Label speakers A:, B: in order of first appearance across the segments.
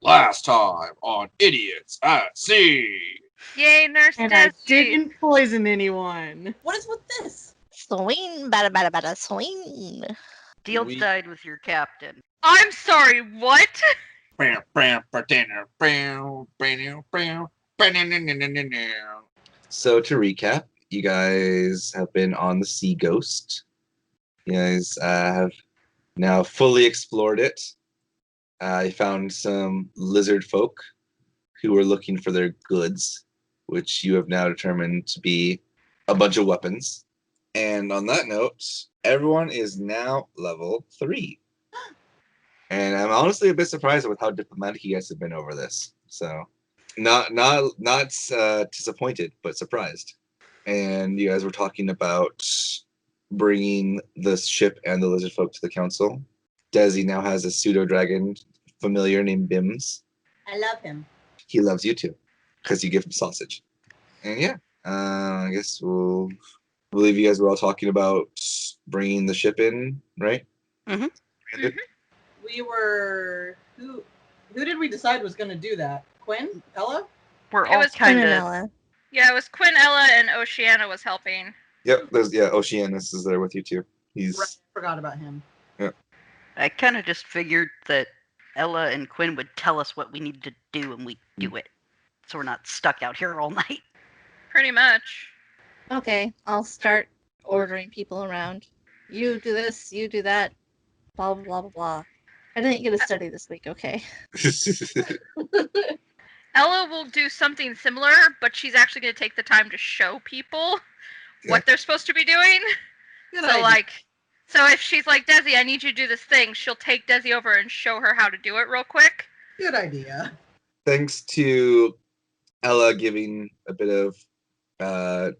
A: Last time on Idiots at Sea.
B: Yay, Nurse
C: And
B: Desi.
C: I didn't poison anyone.
D: What is with this?
E: Swing, bada bada bada, swing.
F: Deal
A: We-
F: died with your captain.
B: I'm sorry, what?
G: So to recap, you guys have been on the Sea Ghost. You guys have now fully explored it. You found some lizard folk who were looking for their goods, which you have now determined to be a bunch of weapons. And on that note, everyone is now level 3. And I'm honestly a bit surprised with how diplomatic you guys have been over this. So, not disappointed, but surprised. And you guys were talking about bringing the ship and the lizard folk to the council. Desi now has a pseudo dragon familiar named Bims.
D: I love him.
G: He loves you too, because you give him sausage. And yeah, I guess we'll believe you guys were all talking about bringing the ship in, right?
E: Mm-hmm.
D: We were who did we decide was going to do that? Quinn? Ella?
F: We're
B: It
F: all
B: was
F: kind of.
E: Ella.
B: Yeah, it was Quinn, Ella, and Oceana was helping.
G: Yep, Oceanus is there with you too. He's
D: Right, forgot about him.
F: I kind of just figured that Ella and Quinn would tell us what we needed to do and we do it. So we're not stuck out here all night.
B: Pretty much.
E: Okay, I'll start ordering people around. You do this, you do that, blah, blah, blah, blah, blah. I didn't get a study this week, okay?
B: Ella will do something similar, but she's actually going to take the time to show people what they're supposed to be doing.
D: Good
B: So,
D: idea.
B: so if she's like, Desi, I need you to do this thing, she'll take Desi over and show her how to do it real quick.
D: Good idea.
G: thanks to Ella giving a bit of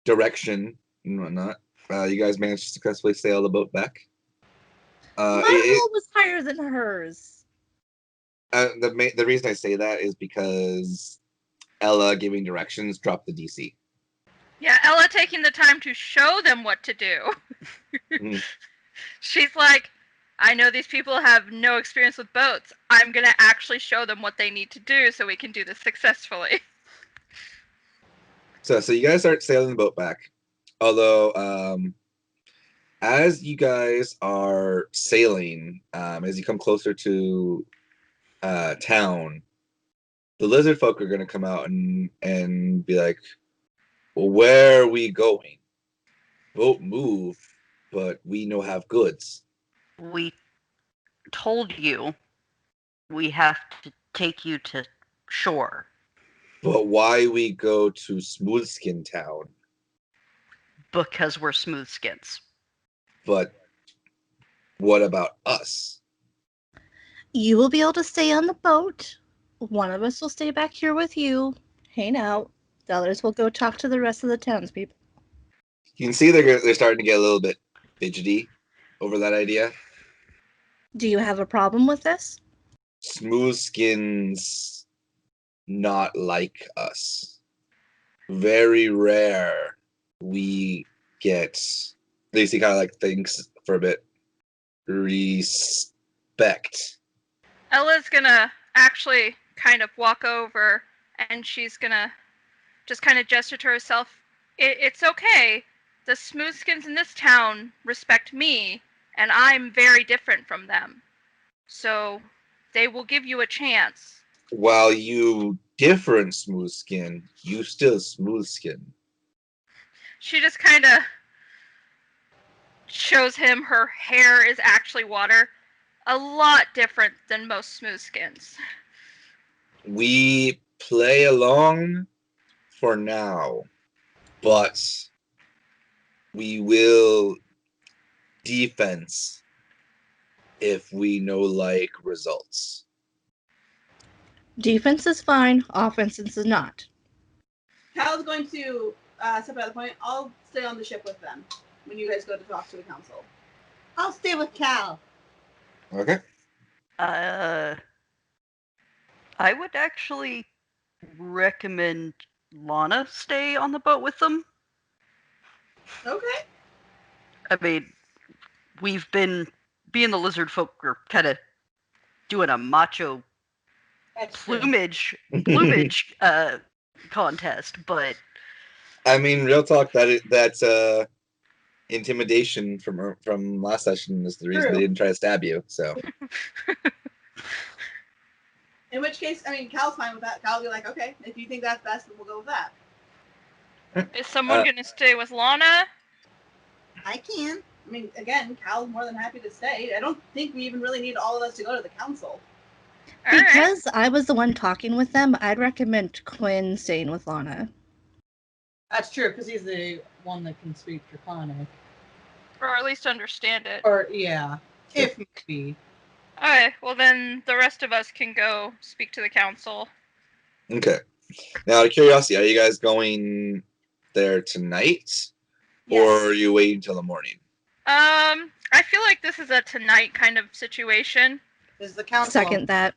G: direction and whatnot. You guys managed to successfully sail the boat back.
E: My roll was higher than hers.
G: The reason I say that is because Ella giving directions dropped the DC.
B: Yeah, Ella taking the time to show them what to do.
G: Mhm.
B: She's like, I know these people have no experience with boats. I'm going to actually show them what they need to do so we can do this successfully.
G: So you guys start sailing the boat back. Although, as you guys are sailing, as you come closer to town, the lizard folk are going to come out and be like, well, where are we going? Boat move, but we no have goods.
F: We told you we have to take you to shore.
G: But why we go to Smoothskin Town?
F: Because we're smooth skins.
G: But what about us?
E: You will be able to stay on the boat. One of us will stay back here with you, hang out. The others will go talk to the rest of the townspeople.
G: You can see they're starting to get a little bit fidgety over that idea.
E: Do you have a problem with this?
G: Smoothskins not like us. Very rare we get, Lacey kind of like thinks for a bit, respect.
B: Ella's going to actually kind of walk over and she's going to just kind of gesture to herself. It's okay. The smoothskins in this town respect me, and I'm very different from them. So they will give you a chance.
G: While you different Smoothskin, you still Smoothskin.
B: She just kind of shows him her hair is actually water. A lot different than most smoothskins.
G: We play along for now, but we will defense if we no like results.
E: Defense is fine, offense is not.
D: Cal's going to step out of the point. I'll stay on the ship with them when you guys go to talk to the council. I'll stay with Cal.
G: Okay.
F: I would actually recommend Lana stay on the boat with them.
D: Okay.
F: I mean, we've been being the lizard folk are kind of doing a macho
D: That's true.
F: plumage contest, but
G: I mean, real talk. That's intimidation from last session is the reason
D: True.
G: they didn't try to stab you. So
D: In which case, I mean, Cal's fine with that. Cal will be like, okay, if you think that's best, then we'll go with that.
B: Is someone gonna stay with Lana?
D: I can. I mean, again, Cal's more than happy to stay. I don't think we even really need all of us to go to the council.
B: All right.
E: Because I was the one talking with them, I'd recommend Quinn staying with Lana.
C: That's true, because he's the one that can speak Draconic.
B: Or at least understand it.
C: Or, yeah, if maybe.
B: Alright, well then the rest of us can go speak to the council.
G: okay. Now, out of curiosity, are you guys going there tonight, or are you waiting until the morning?
B: I feel like this is a tonight kind of situation.
C: Is the council
E: Second that.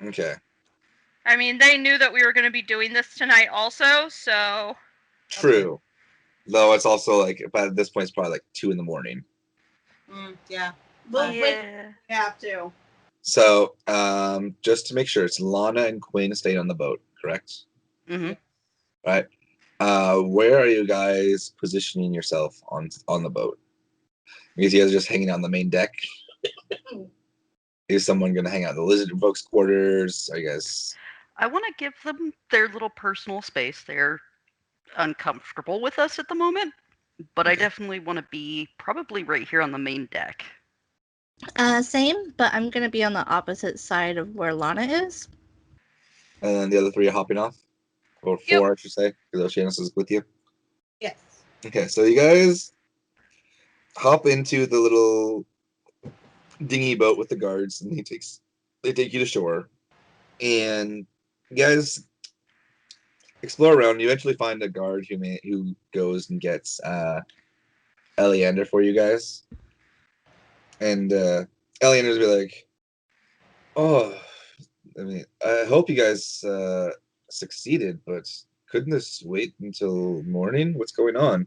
G: Okay.
B: I mean, they knew that we were going to be doing this tonight also, so...
G: True. Though it's also like, at this point, it's probably like 2 in the morning.
C: Yeah.
D: We'll wait.
B: Yeah.
D: We have to.
G: So, just to make sure, it's Lana and Quinn staying on the boat, correct?
F: mhm.
G: Right. Where are you guys positioning yourself on the boat? Because you guys are just hanging out on the main deck. Is someone going to hang out in the lizard folks' quarters? Are you guys?
F: I want to give them their little personal space. They're uncomfortable with us at the moment, but I definitely want to be probably right here on the main deck.
E: Same, but I'm gonna be on the opposite side of where Lana is.
G: And then the other 3 are hopping off, or 4, I should say, because Oceanus is with you.
D: Yes.
G: Okay, so you guys hop into the little dinghy boat with the guards, and they take you to shore, and you guys explore around. You eventually find a guard who goes and gets Eleander for you guys, and Eleander's be like, "Oh, I mean, I hope you guys succeeded, but couldn't this wait until morning? What's going on?"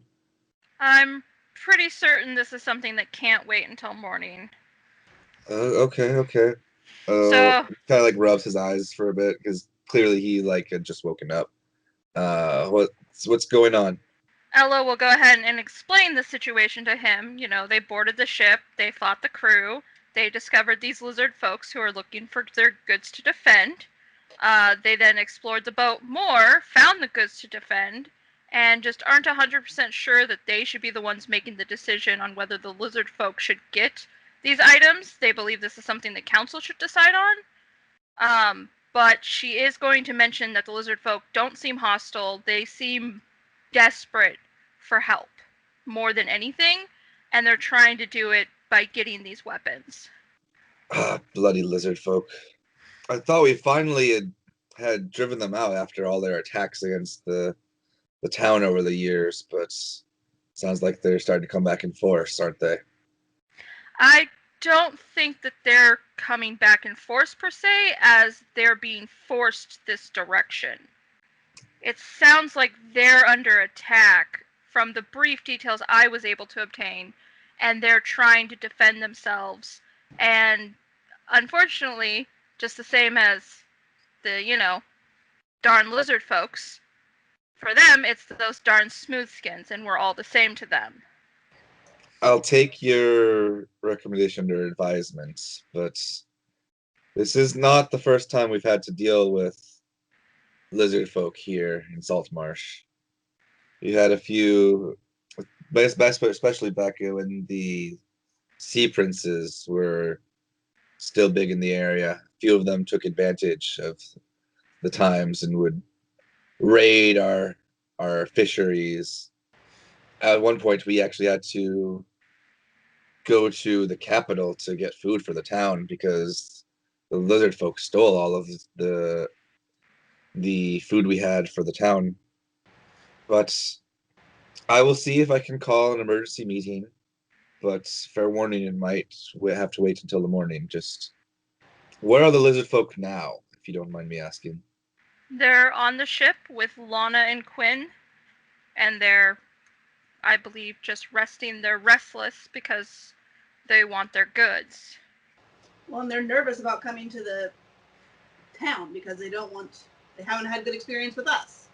B: I'm pretty certain this is something that can't wait until morning.
G: Okay.
B: So-
G: Kind of like rubs his eyes for a bit because clearly he like had just woken up. What's going on?
B: Ella will go ahead and explain the situation to him. You know, they boarded the ship, they fought the crew, they discovered these lizard folks who are looking for their goods to defend. They then explored the boat more, found the goods to defend, and just aren't 100% sure that they should be the ones making the decision on whether the lizard folk should get these items. They believe this is something the council should decide on. But she is going to mention that the lizard folk don't seem hostile. They seem desperate for help more than anything, and they're trying to do it by getting these weapons.
G: Bloody lizard folk. I thought we finally had driven them out after all their attacks against the town over the years, but sounds like they're starting to come back in force, aren't they?
B: I don't think that they're coming back in force per se, as they're being forced this direction. It sounds like they're under attack from the brief details I was able to obtain, and they're trying to defend themselves. And unfortunately, just the same as the, darn lizard folks, for them, it's those darn smoothskins, and we're all the same to them.
G: I'll take your recommendation under advisement, but this is not the first time we've had to deal with lizard folk here in Saltmarsh. We had a few, especially back when the sea princes were still big in the area. A few of them took advantage of the times and would raid our fisheries. At one point, we actually had to go to the capital to get food for the town because the lizard folk stole all of the food we had for the town. But I will see if I can call an emergency meeting. But fair warning, it might have to wait until the morning. Just where are the lizard folk now, if you don't mind me asking?
B: They're on the ship with Lana and Quinn, and they're, I believe, just resting. They're restless because they want their goods.
D: Well, and they're nervous about coming to the town because they haven't had good experience with us.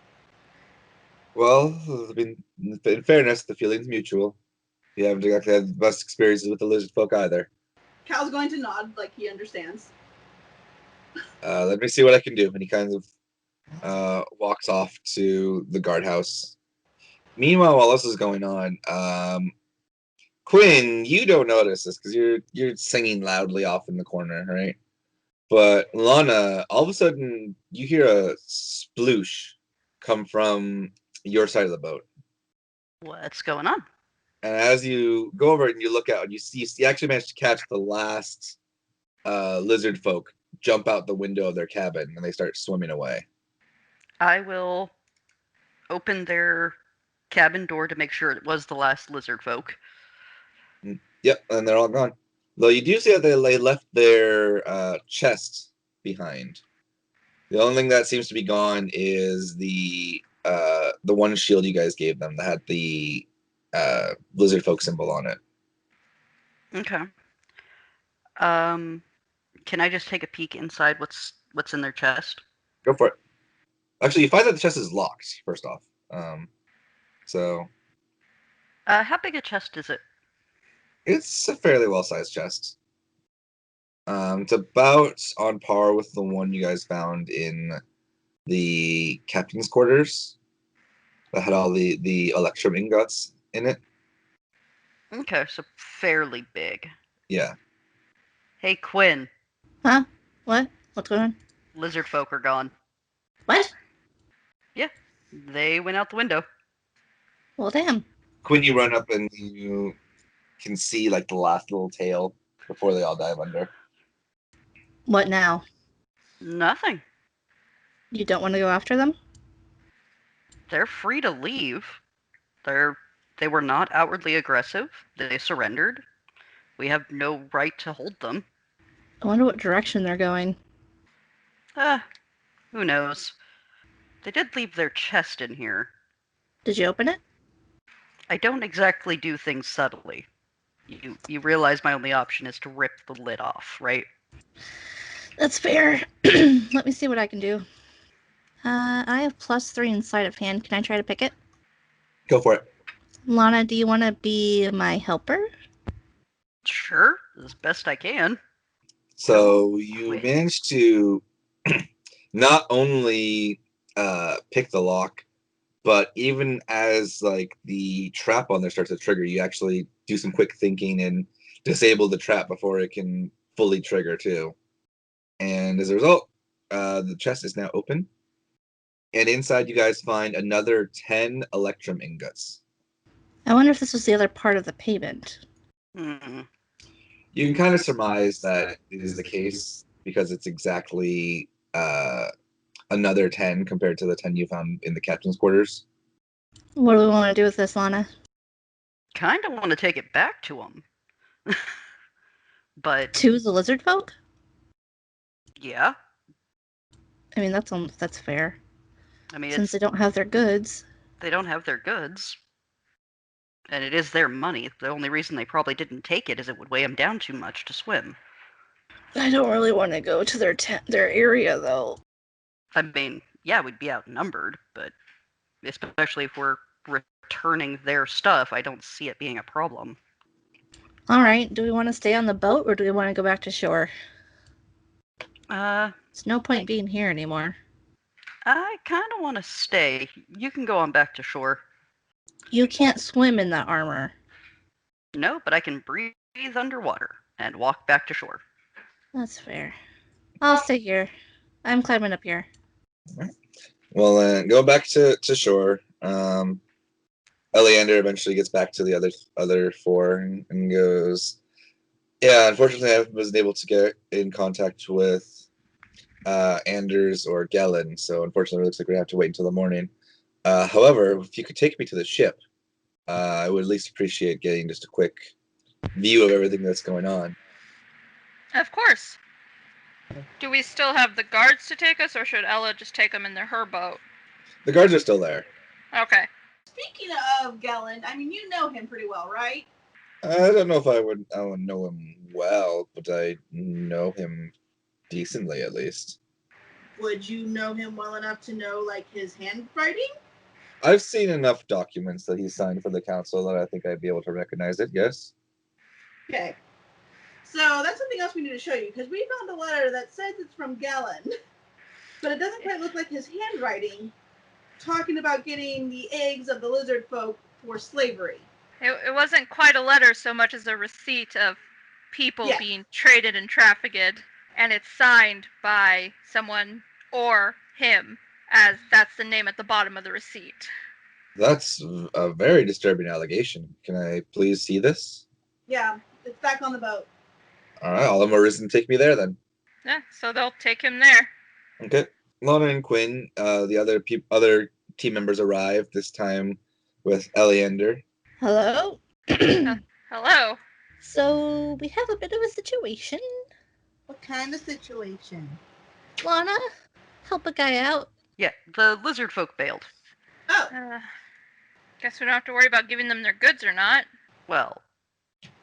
G: Well, I mean, in fairness, the feeling's mutual. You haven't exactly had the best experiences with the lizard folk either.
D: Cal's going to nod like he understands.
G: Let me see what I can do. And he kind of walks off to the guardhouse. Meanwhile, while this is going on, Quinn, you don't notice this because you're singing loudly off in the corner, right? But Lana, all of a sudden, you hear a sploosh come from your side of the boat.
F: What's going on?
G: And as you go over and you look out, and you actually manage to catch the last lizard folk jump out the window of their cabin, and they start swimming away.
F: I will open their cabin door to make sure it was the last lizard folk.
G: Yep, and they're all gone. Though you do see that they left their chest behind. The only thing that seems to be gone is the one shield you guys gave them that had the lizard folk symbol on it.
F: Okay. Can I just take a peek inside what's in their chest?
G: Go for it. Actually, you find that the chest is locked, first off. So
F: How big a chest is it?
G: it's a fairly well-sized chest. It's about on par with the one you guys found in the captain's quarters that had all the electrum ingots in it.
F: Okay, so fairly big.
G: Yeah.
F: Hey, Quinn,
E: Huh? What? What's going on?
F: lizard folk are gone.
E: What?
F: They went out the window.
E: Well, damn.
G: Quinn, you run up and you can see like the last little tail before they all dive under.
E: What now?
F: Nothing.
E: You don't want to go after them?
F: They're free to leave. They were not outwardly aggressive. They surrendered. We have no right to hold them.
E: I wonder what direction they're going.
F: Who knows? They did leave their chest in here.
E: Did you open it?
F: I don't exactly do things subtly. You realize my only option is to rip the lid off, right?
E: That's fair. Let me see what I can do. I have +3 in sleight of hand. Can I try to pick it?
G: Go for it.
E: Lana, do you want to be my helper?
F: Sure, as best I can.
G: So you
F: Wait.
G: managed to not only pick the lock, but even as like the trap on there starts to trigger, you actually do some quick thinking and disable the trap before it can fully trigger too. And as a result, the chest is now open. And inside you guys find another 10 electrum ingots.
E: I wonder if this was the other part of the payment.
F: Hmm.
G: You can kind of surmise that it is the case because it's exactly another 10 compared to the 10 you found in the captain's quarters.
E: What do we want to do with this, Lana?
F: Kind of want to take it back to them. But,
E: To the lizard folk?
F: yeah.
E: I mean, that's fair.
F: I mean,
E: Since they don't have their goods.
F: they don't have their goods. And it is their money. The only reason they probably didn't take it is it would weigh them down too much to swim.
E: I don't really want to go to their area, though.
F: I mean, yeah, we'd be outnumbered, but especially if we're returning their stuff, I don't see it being a problem.
E: All right, do we want to stay on the boat, or do we want to go back to shore? There's no point being here anymore.
F: I kind of want to stay. You can go on back to shore.
E: You can't swim in that armor.
F: No, but I can breathe underwater and walk back to shore.
E: That's fair. I'll stay here. I'm climbing up here.
G: Well, go back to shore. Eleander eventually gets back to the other four and goes, yeah, unfortunately I wasn't able to get in contact with Anders or Gellin, so unfortunately it looks like we have to wait until the morning. However, if you could take me to the ship, I would at least appreciate getting just a quick view of everything that's going on.
B: Of course. Do we still have the guards to take us, or should Ella just take them in her boat?
G: The guards are still there.
B: Okay.
D: Speaking of Gelland, I mean, you know him pretty well, right?
G: I don't know if I would know him well, but I know him decently at least.
D: would you know him well enough to know, like, his handwriting?
G: I've seen enough documents that he signed for the council that I think I'd be able to recognize it, yes.
D: Okay. So that's something else we need to show you, because we found a letter that says it's from Galen, but it doesn't quite look like his handwriting, talking about getting the eggs of the lizard folk for slavery.
B: It wasn't quite a letter so much as a receipt of people
D: Yes.
B: being traded and trafficked, and it's signed by someone or him, as that's the name at the bottom of the receipt.
G: That's a very disturbing allegation. Can I please see this?
D: Yeah, it's back on the boat.
G: All right, all the more reason to take me there then.
B: Yeah, so they'll take him there.
G: Okay. Lana and Quinn, the other team members arrive, this time with Eleander.
E: Hello?
B: Hello.
E: So, we have a bit of a situation.
D: What kind of situation?
E: Lana, help a guy out.
F: Yeah, the lizard folk bailed.
D: Oh,
B: Guess we don't have to worry about giving them their goods or not.
F: Well,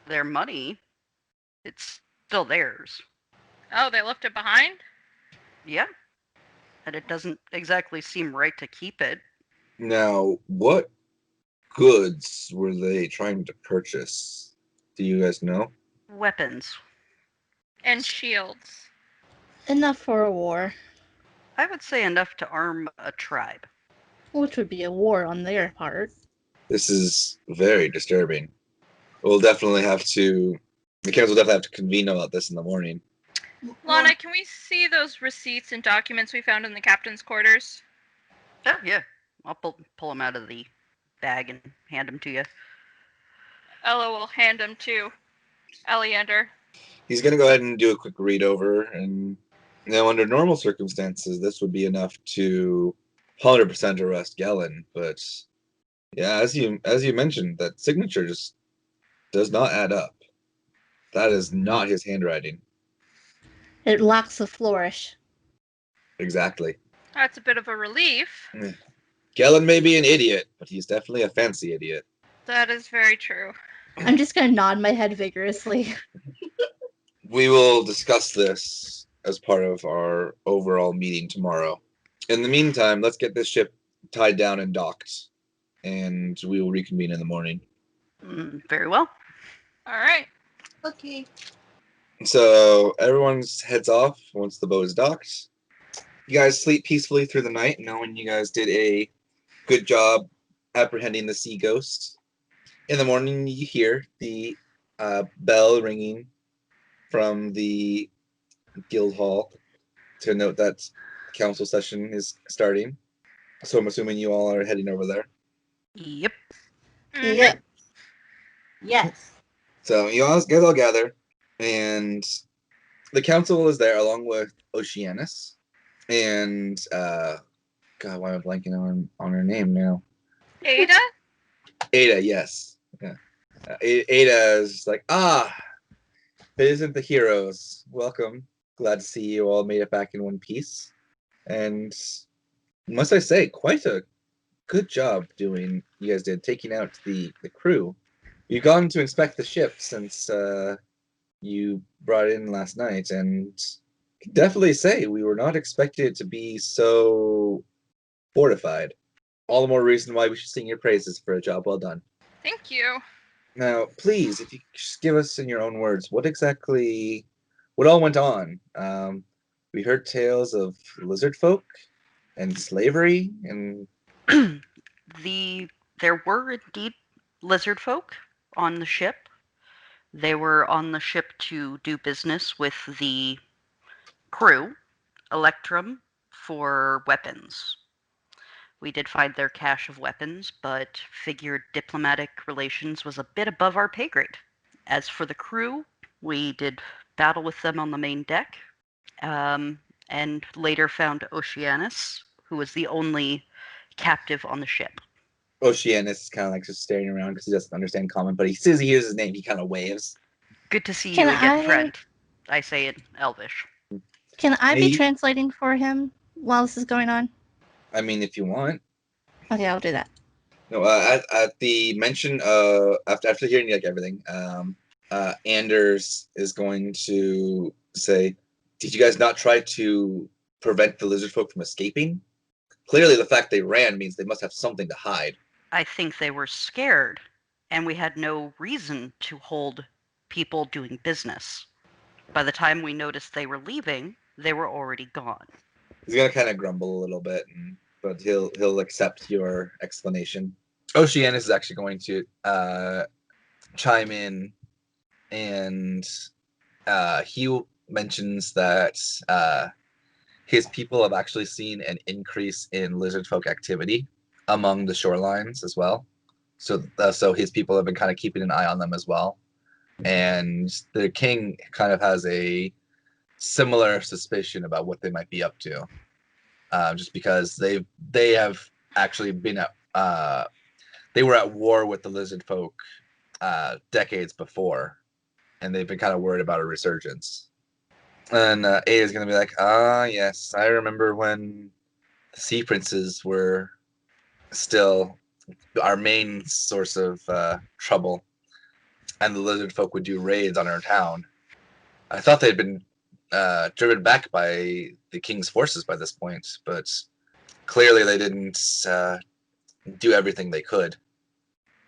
F: their money, it's still theirs.
B: Oh, they left it behind?
F: Yeah. And it doesn't exactly seem right to keep it.
G: Now, what goods were they trying to purchase? Do you guys know?
F: Weapons.
B: And shields.
E: Enough for a war,
F: I would say enough to arm a tribe.
E: which would be a war on their part.
G: This is very disturbing. The council will definitely have to convene about this in the morning.
B: Lana, can we see those receipts and documents we found in the captain's quarters?
F: Oh, yeah. I'll pull them out of the bag and hand them to you.
B: Ella will hand them to Eleander.
G: He's going to go ahead and do a quick read over, and under normal circumstances, this would be enough to 100% arrest Galen. But yeah, as you mentioned, that signature just does not add up. That is not his handwriting.
E: It lacks a flourish.
G: Exactly.
B: That's a bit of a relief.
G: Galen may be an idiot, but he's definitely a fancy idiot.
B: That is very true.
E: I'm just gonna nod my head vigorously.
G: We will discuss this as part of our overall meeting tomorrow. In the meantime, let's get this ship tied down and docked, and we will reconvene in the morning.
F: Very well.
B: All right.
D: okay.
G: So everyone's heads off once the boat is docked. You guys sleep peacefully through the night, knowing you guys did a good job apprehending the sea ghost. In the morning, you hear the bell ringing from the guild hall to note that council session is starting. So I'm assuming you all are heading over there.
F: Yep.
B: Mhm.
E: Yep.
D: Yes.
G: So you guys all gather, and the council is there along with Oceanus and God, why am I blanking on her name now?
B: Ada?
G: Ada, yes. Yeah. Ada is like, it isn't the heroes. Welcome. Glad to see you all made it back in one piece. And must I say, quite a good job you guys did taking out the crew. You've gone to inspect the ship since you brought it in last night, and definitely say we were not expecting it to be so fortified. All the more reason why we should sing your praises for a job well done.
B: Thank you.
G: Now, please, if you could just give us in your own words, what all went on? We heard tales of lizard folk and slavery, and
F: There were indeed lizard folk on the ship. They were on the ship to do business with the crew, Electrum, for weapons. We did find their cache of weapons, but figured diplomatic relations was a bit above our pay grade. As for the crew, we did battle with them on the main deck, and later found Oceanus, who was the only captive on the ship.
G: Oceanus is kind of like just staring around because he doesn't understand common, but as soon as he hears his name, he kind of waves.
F: Good to see
E: Can
F: you again,
E: I-
F: friend. I say in Elvish.
E: Can I be
G: Hey.
E: translating for him while this is going on?
G: I mean, if you want.
E: Okay, I'll do that.
G: No, at the mention after hearing like everything, Anders is going to say, "Did you guys not try to prevent the lizard folk from escaping. Clearly, the fact they ran means they must have something to hide.
F: I think they were scared, and we had no reason to hold people doing business. By the time we noticed they were leaving, they were already gone.
G: He's gonna kind of grumble a little bit, but he'll accept your explanation. Oceanus is actually going to chime in, and he mentions that his people have actually seen an increase in lizard folk activity among the shorelines as well. So his people have been kind of keeping an eye on them as well. And the king kind of has a similar suspicion about what they might be up to, just because they have actually been they were at war with the lizard folk decades before, and they've been kind of worried about a resurgence. And A is going to be like, yes, I remember when the sea princes were still our main source of trouble, and the lizard folk would do raids on our town. I thought they'd been driven back by the king's forces by this point, but clearly they didn't do everything they could.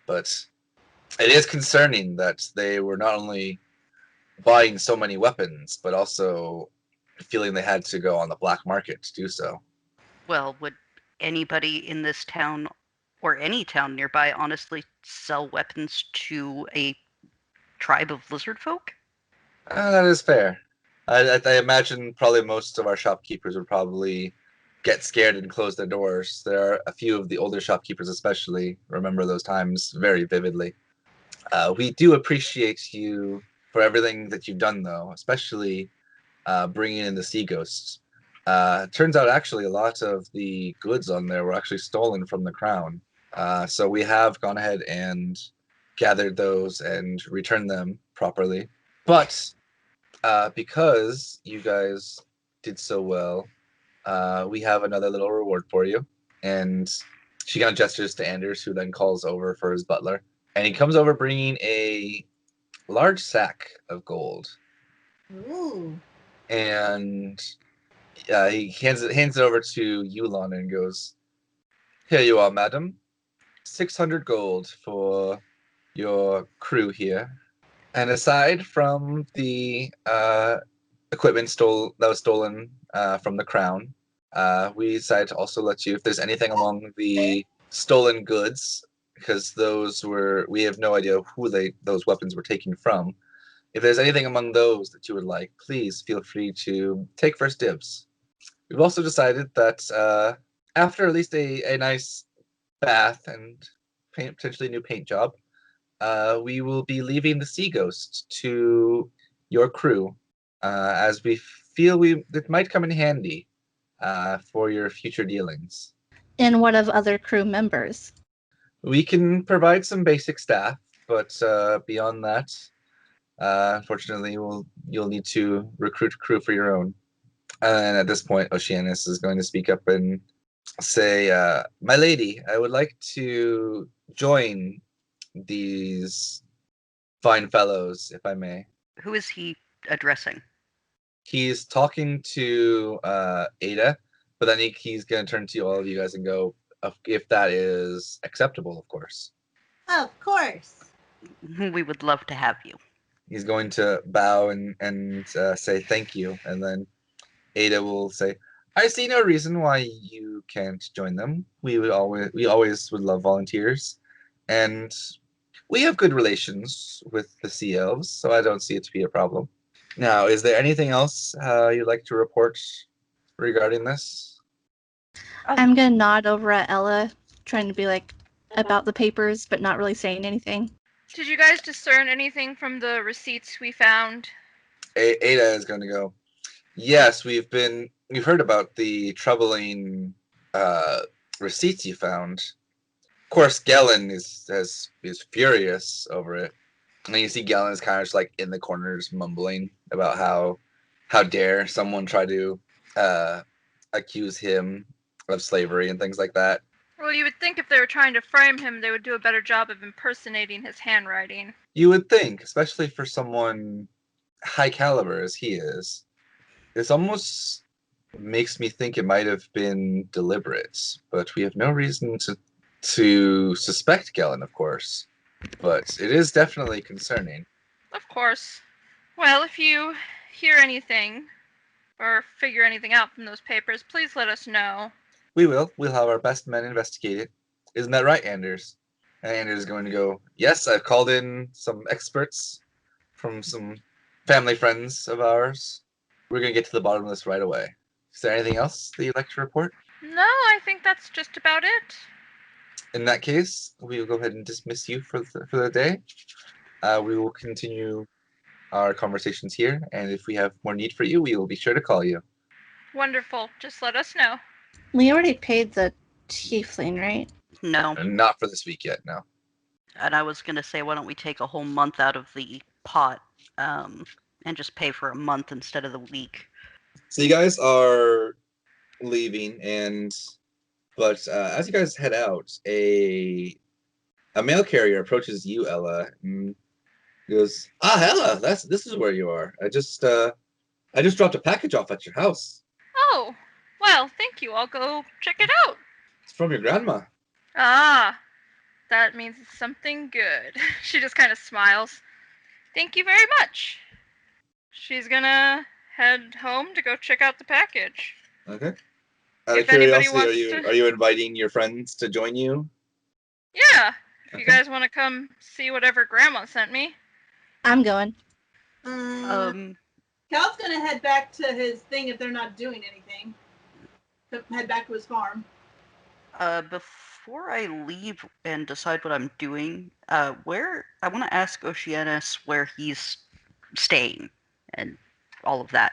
G: But it is concerning that they were not only buying so many weapons, but also feeling they had to go on the black market to do so.
F: Well, would anybody in this town or any town nearby honestly sell weapons to a tribe of lizard folk?
G: That is fair. I imagine probably most of our shopkeepers would probably get scared and close their doors. There are a few of the older shopkeepers especially remember those times very vividly. We do appreciate you for everything that you've done, though, especially bringing in the sea ghosts. Turns out, actually, a lot of the goods on there were actually stolen from the crown. So we have gone ahead and gathered those and returned them properly. But because you guys did so well, we have another little reward for you. And she kind of gestures to Anders, who then calls over for his butler. And he comes over bringing a large sack of gold.
D: Ooh.
G: And he hands it over to Yulon and goes, "Here you are, madam. 600 gold for your crew here. And aside from the equipment that was stolen from the crown, we decided to also let you, if there's anything among the stolen goods, because we have no idea who those weapons were taken from. If there's anything among those that you would like, please feel free to take first dibs. We've also decided that after at least a nice bath and potentially a new paint job, we will be leaving the Sea Ghost to your crew, as we feel it might come in handy for your future dealings.
E: And what of other crew members?
G: We can provide some basic staff, but beyond that, unfortunately, you'll need to recruit a crew for your own. And at this point, Oceanus is going to speak up and say, "My lady, I would like to join these fine fellows, if I may."
F: Who is he addressing?
G: He's talking to Ada, but then he's going to turn to all of you guys and go, if that is acceptable, of course.
D: Of course.
F: We would love to have you.
G: He's going to bow and say thank you, and then Ada will say, "I see no reason why you can't join them. We always would love volunteers, and we have good relations with the sea elves, so I don't see it to be a problem." Now, is there anything else you'd like to report regarding this?
E: I'm gonna nod over at Ella, trying to be like about the papers, but not really saying anything.
B: Did you guys discern anything from the receipts we found?
G: Ada is going to go, "Yes, we've heard about the troubling receipts you found. Of course, Galen is furious over it. And you see Galen is kind of just like in the corners mumbling about how dare someone try to accuse him of slavery and things like that."
B: Well, you would think if they were trying to frame him, they would do a better job of impersonating his handwriting.
G: You would think, especially for someone high caliber as he is. It's almost makes me think it might have been deliberate, but we have no reason to suspect Galen, of course. But it is definitely concerning.
B: Of course. Well, if you hear anything or figure anything out from those papers, please let us know.
G: We will. We'll have our best men investigate it. Isn't that right, Anders? And Anders is going to go, yes, I've called in some experts from some family friends of ours. We're going to get to the bottom of this right away. Is there anything else that you'd like to report?
B: No, I think that's just about it.
G: In that case, we will go ahead and dismiss you for the day. We will continue our conversations here, and if we have more need for you, we will be sure to call you.
B: Wonderful. Just let us know.
E: We already paid the tiefling, right?
F: No.
G: Not for this week yet, no.
F: And I was going to say, why don't we take a whole month out of the pot and just pay for a month instead of the week?
G: So you guys are leaving, but as you guys head out, a mail carrier approaches you, Ella, and goes, Ella, this is where you are. I just dropped a package off at your house.
B: Oh, well, thank you. I'll go check it out.
G: It's from your grandma.
B: Ah, that means it's something good. She just kind of smiles. Thank you very much. She's gonna head home to go check out the package.
G: Okay. Out of
B: If anybody
G: curiosity,
B: wants
G: are you inviting your friends to join you?
B: Yeah, if you
G: Okay.
B: guys want to come see whatever Grandma sent me.
E: I'm going.
D: Cal's gonna head back to his thing if they're not doing anything. Head back to his farm.
F: Before I leave and decide what I'm doing, I want to ask Oceanus where he's staying and all of that.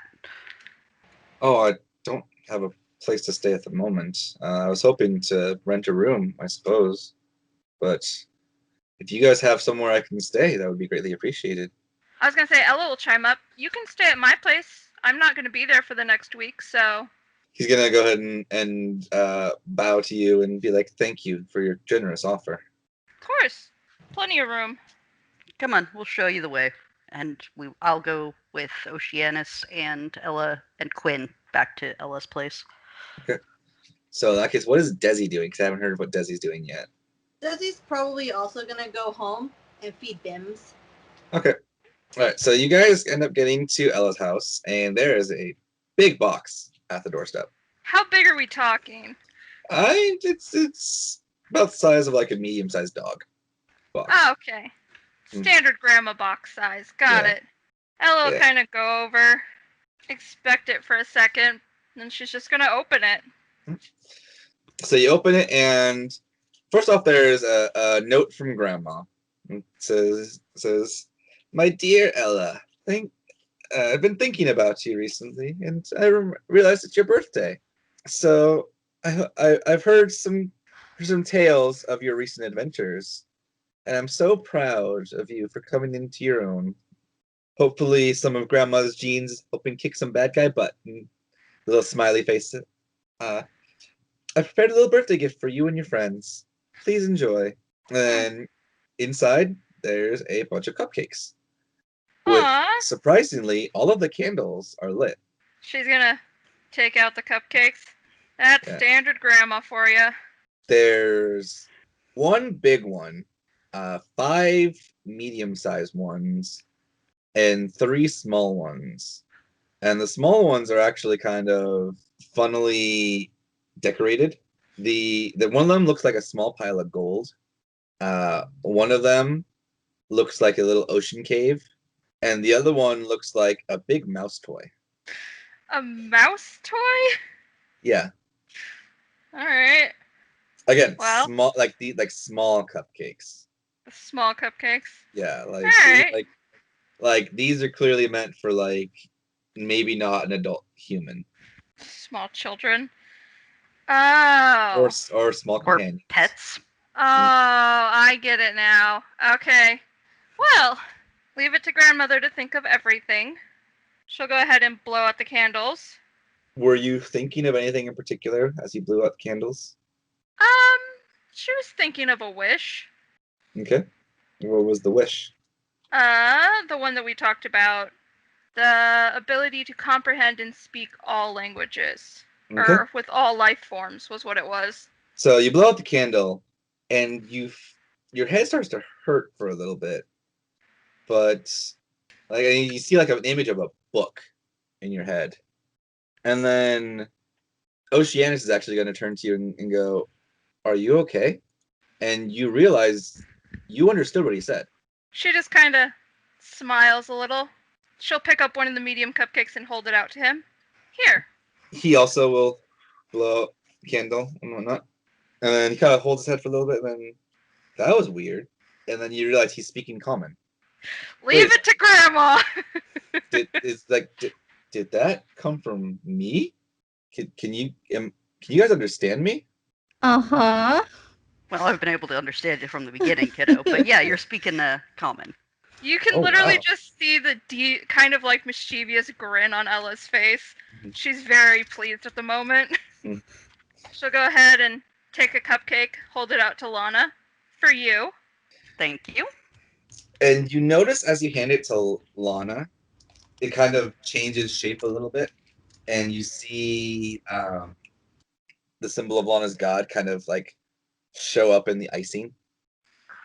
G: Oh, I don't have a place to stay at the moment. I was hoping to rent a room, I suppose. But if you guys have somewhere I can stay, that would be greatly appreciated.
B: I was gonna say Ella will chime up. You can stay at my place. I'm not gonna be there for the next week, so.
G: He's gonna go ahead and bow to you and be like, "Thank you for your generous offer."
B: Of course, plenty of room.
F: Come on, we'll show you the way. And I'll go with Oceanus and Ella and Quinn back to Ella's place.
G: Okay. So in that case, what is Desi doing? Because I haven't heard of what Desi's doing yet.
C: Desi's probably also gonna go home and feed Bims.
G: Okay. All right. So you guys end up getting to Ella's house, and there is a big box at the doorstep.
B: How big are we talking?
G: It's about the size of like a medium-sized dog box.
B: Oh, okay. Standard Grandma box size. Got
G: Yeah.
B: it. Ella will
G: Yeah.
B: kind of go over, expect it for a second, then she's just gonna open it.
G: So you open it, and first off, there's a note from Grandma. It says, "My dear Ella, I've been thinking about you recently, and I realized it's your birthday. So I've heard some tales of your recent adventures, and I'm so proud of you for coming into your own. Hopefully, some of Grandma's genes helping kick some bad guy butt." And little smiley face. I prepared a little birthday gift for you and your friends. Please enjoy. And inside, there's a bunch of cupcakes. With,
B: Aww.
G: surprisingly, all of the candles are lit.
B: She's gonna take out the cupcakes. That's
G: Yeah.
B: standard Grandma for you.
G: There's one big one, 5 medium-sized ones, and 3 small ones. And the small ones are actually kind of funnily decorated. The one of them looks like a small pile of gold. One of them looks like a little ocean cave, and the other one looks like a big mouse toy.
B: A mouse toy?
G: Yeah.
B: All right.
G: Again,
B: Well.
G: small small cupcakes.
B: The small cupcakes.
G: Yeah,
B: All right.
G: like these are clearly meant for like maybe not an adult human
B: Small children. Oh.
G: or small
F: Or
G: companions.
F: pets.
B: Oh, I get it now. Okay. Well, leave it to Grandmother to think of everything. She'll go ahead and blow out the candles.
G: Were you thinking of anything in particular as you blew out the candles?
B: She was thinking of a wish.
G: Okay. What was the wish?
B: The one that we talked about. The ability to comprehend and speak all languages.
G: Okay.
B: Or with all life forms was what it was.
G: So you blow out the candle, and your head starts to hurt for a little bit, but like you see like an image of a book in your head, and then Oceanus is actually going to turn to you and go, "Are you okay?" And you realize you understood what he said.
B: She just kind of smiles a little. She'll pick up one of the medium cupcakes and hold it out to him. Here.
G: He also will blow out the candle and whatnot, and then he kind of holds his head for a little bit, and then that was weird. And then you realize he's speaking common.
B: Leave it to Grandma!
G: Did that come from me? Can you guys understand me?
E: Uh-huh.
F: Well, I've been able to understand it from the beginning, kiddo. But yeah, you're speaking common.
B: You can
G: Oh,
B: literally
G: wow.
B: just see the kind of like mischievous grin on Ella's face. She's very pleased at the moment.
G: Mm.
B: She'll go ahead and take a cupcake, hold it out to Lana. For you.
F: Thank you.
G: And you notice as you hand it to Lana, it kind of changes shape a little bit, and you see the symbol of Lana's god kind of like show up in the icing.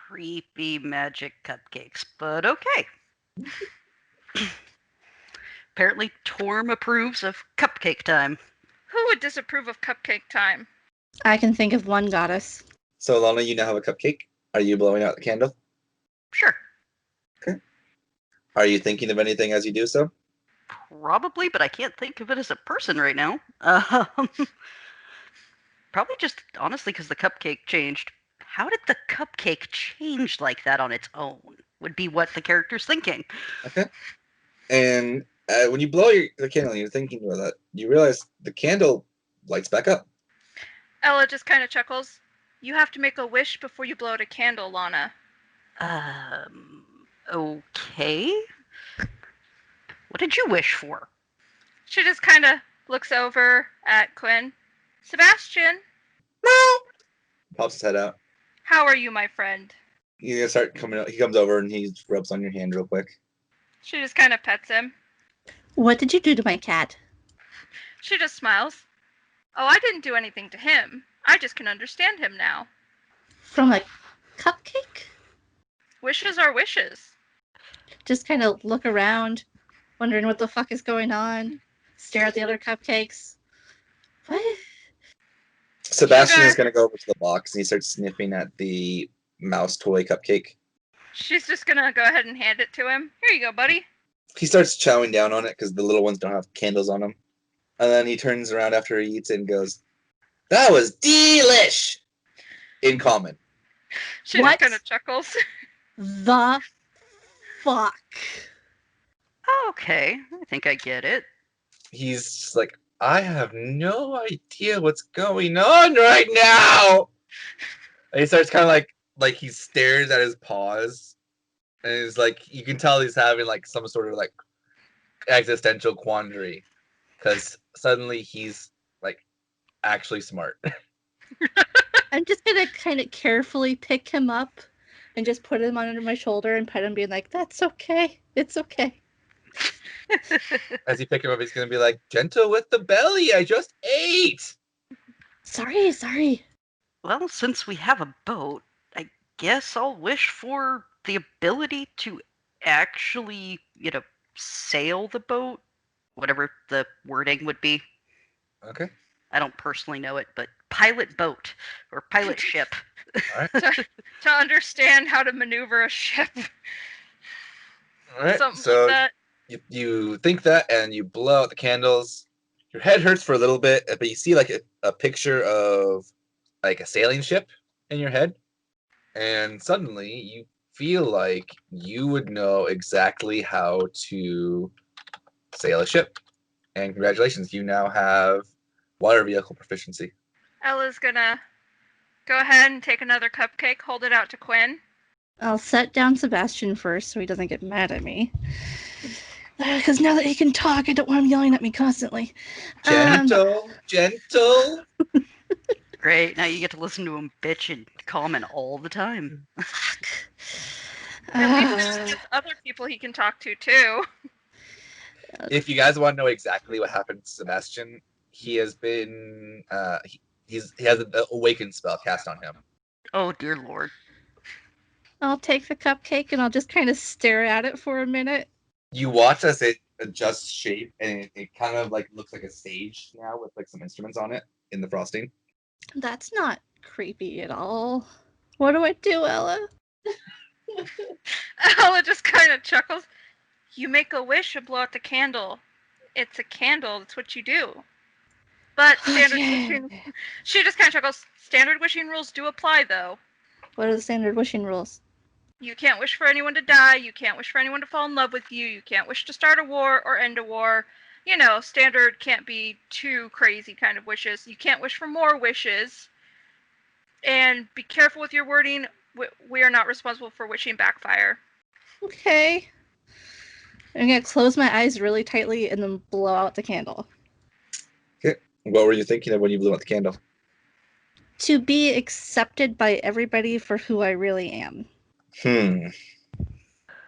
F: Creepy magic cupcakes, but okay. Apparently, Torm approves of cupcake time.
B: Who would disapprove of cupcake time?
E: I can think of one goddess.
G: So Lana, you now have a cupcake. Are you blowing out the candle?
F: Sure.
G: Okay. Are you thinking of anything as you do so?
F: Probably, but I can't think of it as a person right now. Probably just honestly because the cupcake changed. How did the cupcake change like that on its own? Would be what the character's thinking.
G: Okay. And when you blow the candle and you're thinking about that, you realize the candle lights back up.
B: Ella just kind of chuckles. You have to make a wish before you blow out a candle, Lana.
F: Okay. What did you wish for?
B: She just kind of looks over at Quinn. Sebastian,
G: Pops his head out.
B: how are you, my friend?
G: He's gonna start coming out. He comes over and he rubs on your hand real quick.
B: She just kind of pets him.
E: What did you do to my cat?
B: She just smiles. Oh, I didn't do anything to him. I just can understand him now.
E: From a cupcake?
B: Wishes are wishes.
E: Just kind of look around, wondering what the fuck is going on. Stare at the other cupcakes. What?
G: Sebastian is gonna go over to the box and he starts sniffing at the mouse toy cupcake.
B: She's just gonna go ahead and hand it to him. Here you go, buddy.
G: He starts chowing down on it because the little ones don't have candles on them. And then he turns around after he eats it and goes, "That was delish!" In common.
B: She
E: What?
B: just kind of chuckles.
E: The fuck?
F: Okay, I think I get it.
G: He's just like, "I have no idea what's going on right now." And he starts kind of like he stares at his paws, and it's like you can tell he's having like some sort of like existential quandary because suddenly he's like actually smart.
E: I'm just gonna kind of carefully pick him up and just put him under my shoulder and pet him, being like, "That's okay. It's okay."
G: As you pick him up, he's gonna be like, "Gentle with the belly. I just ate."
E: Sorry.
F: Well, since we have a boat, I guess I'll wish for the ability to actually, sail the boat. Whatever the wording would be.
G: Okay.
F: I don't personally know it, but pilot boat or pilot ship.
G: All right.
B: To understand how to maneuver a ship.
G: All right.
B: Something
G: So
B: like that.
G: you think that, and you blow out the candles. Your head hurts for a little bit, but you see like a picture of like a sailing ship in your head, and suddenly you feel like you would know exactly how to sail a ship. And congratulations, you now have water vehicle proficiency.
B: Ella's gonna go ahead and take another cupcake, hold it out to Quinn.
E: I'll set down Sebastian first so he doesn't get mad at me. Because now that he can talk, I don't want him yelling at me constantly.
G: Gentle.
F: Great, now you get to listen to him bitch and comment all the time.
E: Fuck.
B: At least there's other people he can talk to, too.
G: If you guys want to know exactly what happened to Sebastian, he has been he has an awakened spell cast on him.
F: Oh dear lord.
E: I'll take the cupcake and I'll just kind of stare at it for a minute.
G: You watch as it adjusts shape, and it kind of like looks like a stage now with like some instruments on it in the frosting.
E: That's not creepy at all. What do I do, Ella?
B: Ella just kind of chuckles. You make a wish and blow out the candle. It's a candle. That's what you do. But standard wishing... She just kind of chuckles. Standard wishing rules do apply, though.
E: What are the standard wishing rules?
B: You can't wish for anyone to die. You can't wish for anyone to fall in love with you. You can't wish to start a war or end a war. You know, standard can't be too crazy kind of wishes. You can't wish for more wishes. And be careful with your wording. We are not responsible for wishing backfire.
E: Okay. I'm gonna close my eyes really tightly and then blow out the candle.
G: Okay. What were you thinking of when you blew out the candle?
E: To be accepted by everybody for who I really am. At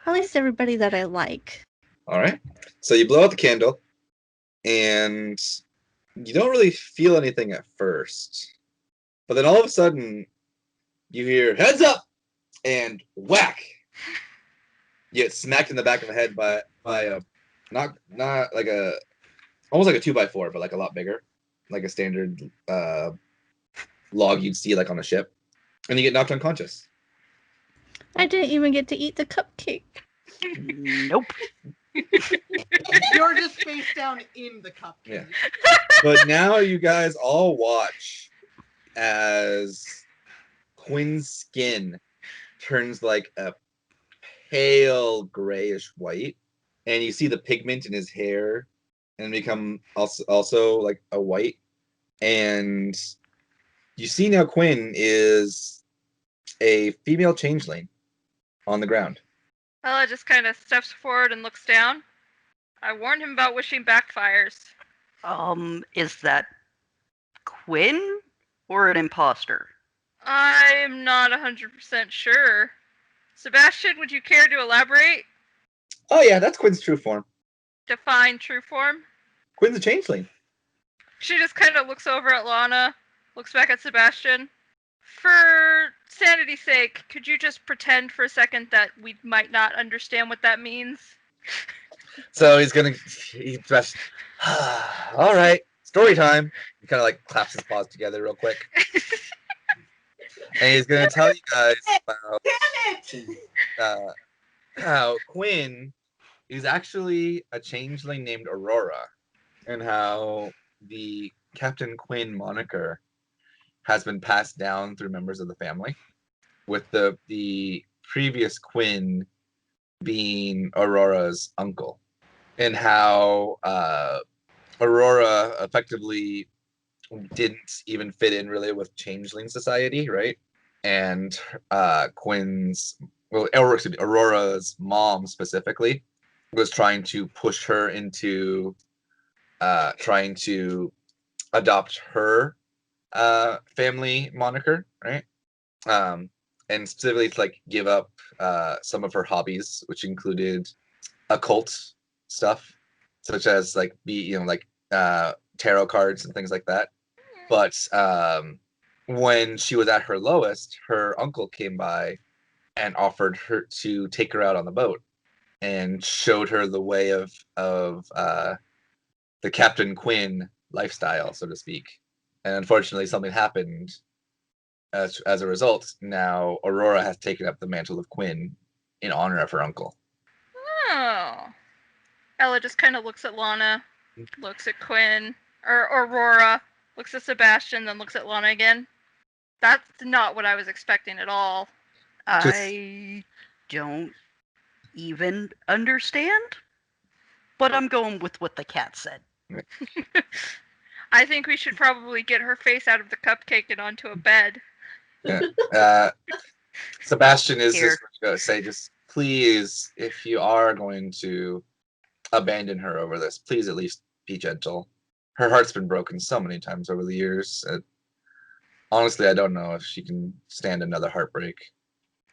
E: least everybody that I like.
G: All right. So you blow out the candle, and you don't really feel anything at first. But then all of a sudden, you hear, heads up! And whack! You get smacked in the back of the head by a, not like a, almost like a 2x4, but like a lot bigger. Like a standard log you'd see like on a ship. And you get knocked unconscious.
E: I didn't even get to eat the cupcake.
F: Nope.
C: You're just face down in the cupcake.
G: Yeah. But now you guys all watch as Quinn's skin turns like a pale grayish white, and you see the pigment in his hair and become also like a white, and you see now Quinn is a female changeling on the ground.
B: Ella just kind of steps forward and looks down. I warned him about wishing backfires.
F: Is that Quinn or an imposter?
B: I'm not 100% sure. Sebastian, would you care to elaborate?
G: Oh yeah, that's Quinn's true form.
B: Define true form?
G: Quinn's a changeling.
B: She just kind of looks over at Lana, looks back at Sebastian. For sanity's sake, could you just pretend for a second that we might not understand what that means?
G: So he's all right, story time. He kind of like claps his paws together real quick. And he's gonna tell you guys about how Quinn is actually a changeling named Aurora, and how the Captain Quinn moniker has been passed down through members of the family, with the previous Quinn being Aurora's uncle, and how Aurora effectively didn't even fit in really with changeling society, right? And Aurora's mom specifically was trying to push her into trying to adopt her family moniker, right? And specifically to like give up some of her hobbies, which included occult stuff, such as like tarot cards and things like that. But when she was at her lowest, her uncle came by and offered her to take her out on the boat and showed her the way of the Captain Quinn lifestyle, so to speak. And unfortunately, something happened as a result. Now Aurora has taken up the mantle of Quinn in honor of her uncle.
B: Oh. Ella just kind of looks at Lana, looks at Quinn, or Aurora, looks at Sebastian, then looks at Lana again. That's not what I was expecting at all.
F: I don't even understand, but I'm going with what the cat said.
B: I think we should probably get her face out of the cupcake and onto a bed.
G: Yeah. Sebastian is
F: Here.
G: just going to say, just please, if you are going to abandon her over this, please at least be gentle. Her heart's been broken so many times over the years. Honestly, I don't know if she can stand another heartbreak.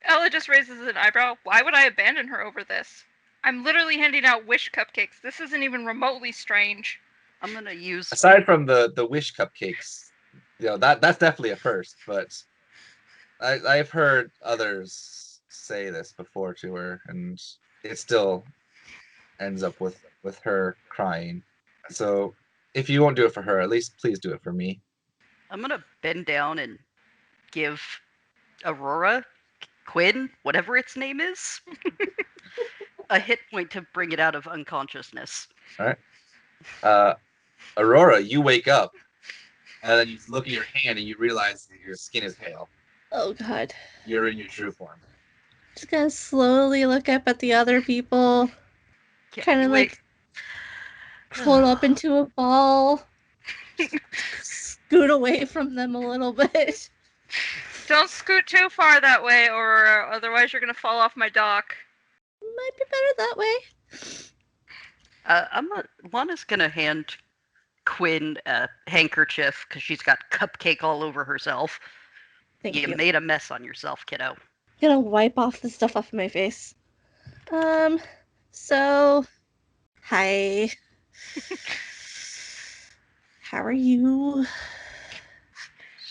B: Ella just raises an eyebrow. Why would I abandon her over this? I'm literally handing out wish cupcakes. This isn't even remotely strange.
F: I'm gonna use.
G: Aside from the wish cupcakes, that's definitely a first. But I've heard others say this before to her, and it still ends up with her crying. So if you won't do it for her, at least please do it for me.
F: I'm gonna bend down and give Aurora, Quinn, whatever its name is, a hit point to bring it out of unconsciousness.
G: All right. Aurora, you wake up, and then you look at your hand and you realize that your skin is pale.
E: Oh god.
G: You're in your true form.
E: Just gonna slowly look up at the other people. Kind of like float up into a ball. Scoot away from them a little bit.
B: Don't scoot too far that way, or otherwise you're gonna fall off my dock.
E: Might be better that way.
F: Lana's gonna hand Quinn a handkerchief because she's got cupcake all over herself.
E: Thank you.
F: You made a mess on yourself, kiddo.
E: I'm gonna wipe off the stuff off of my face. So, hi. How are you?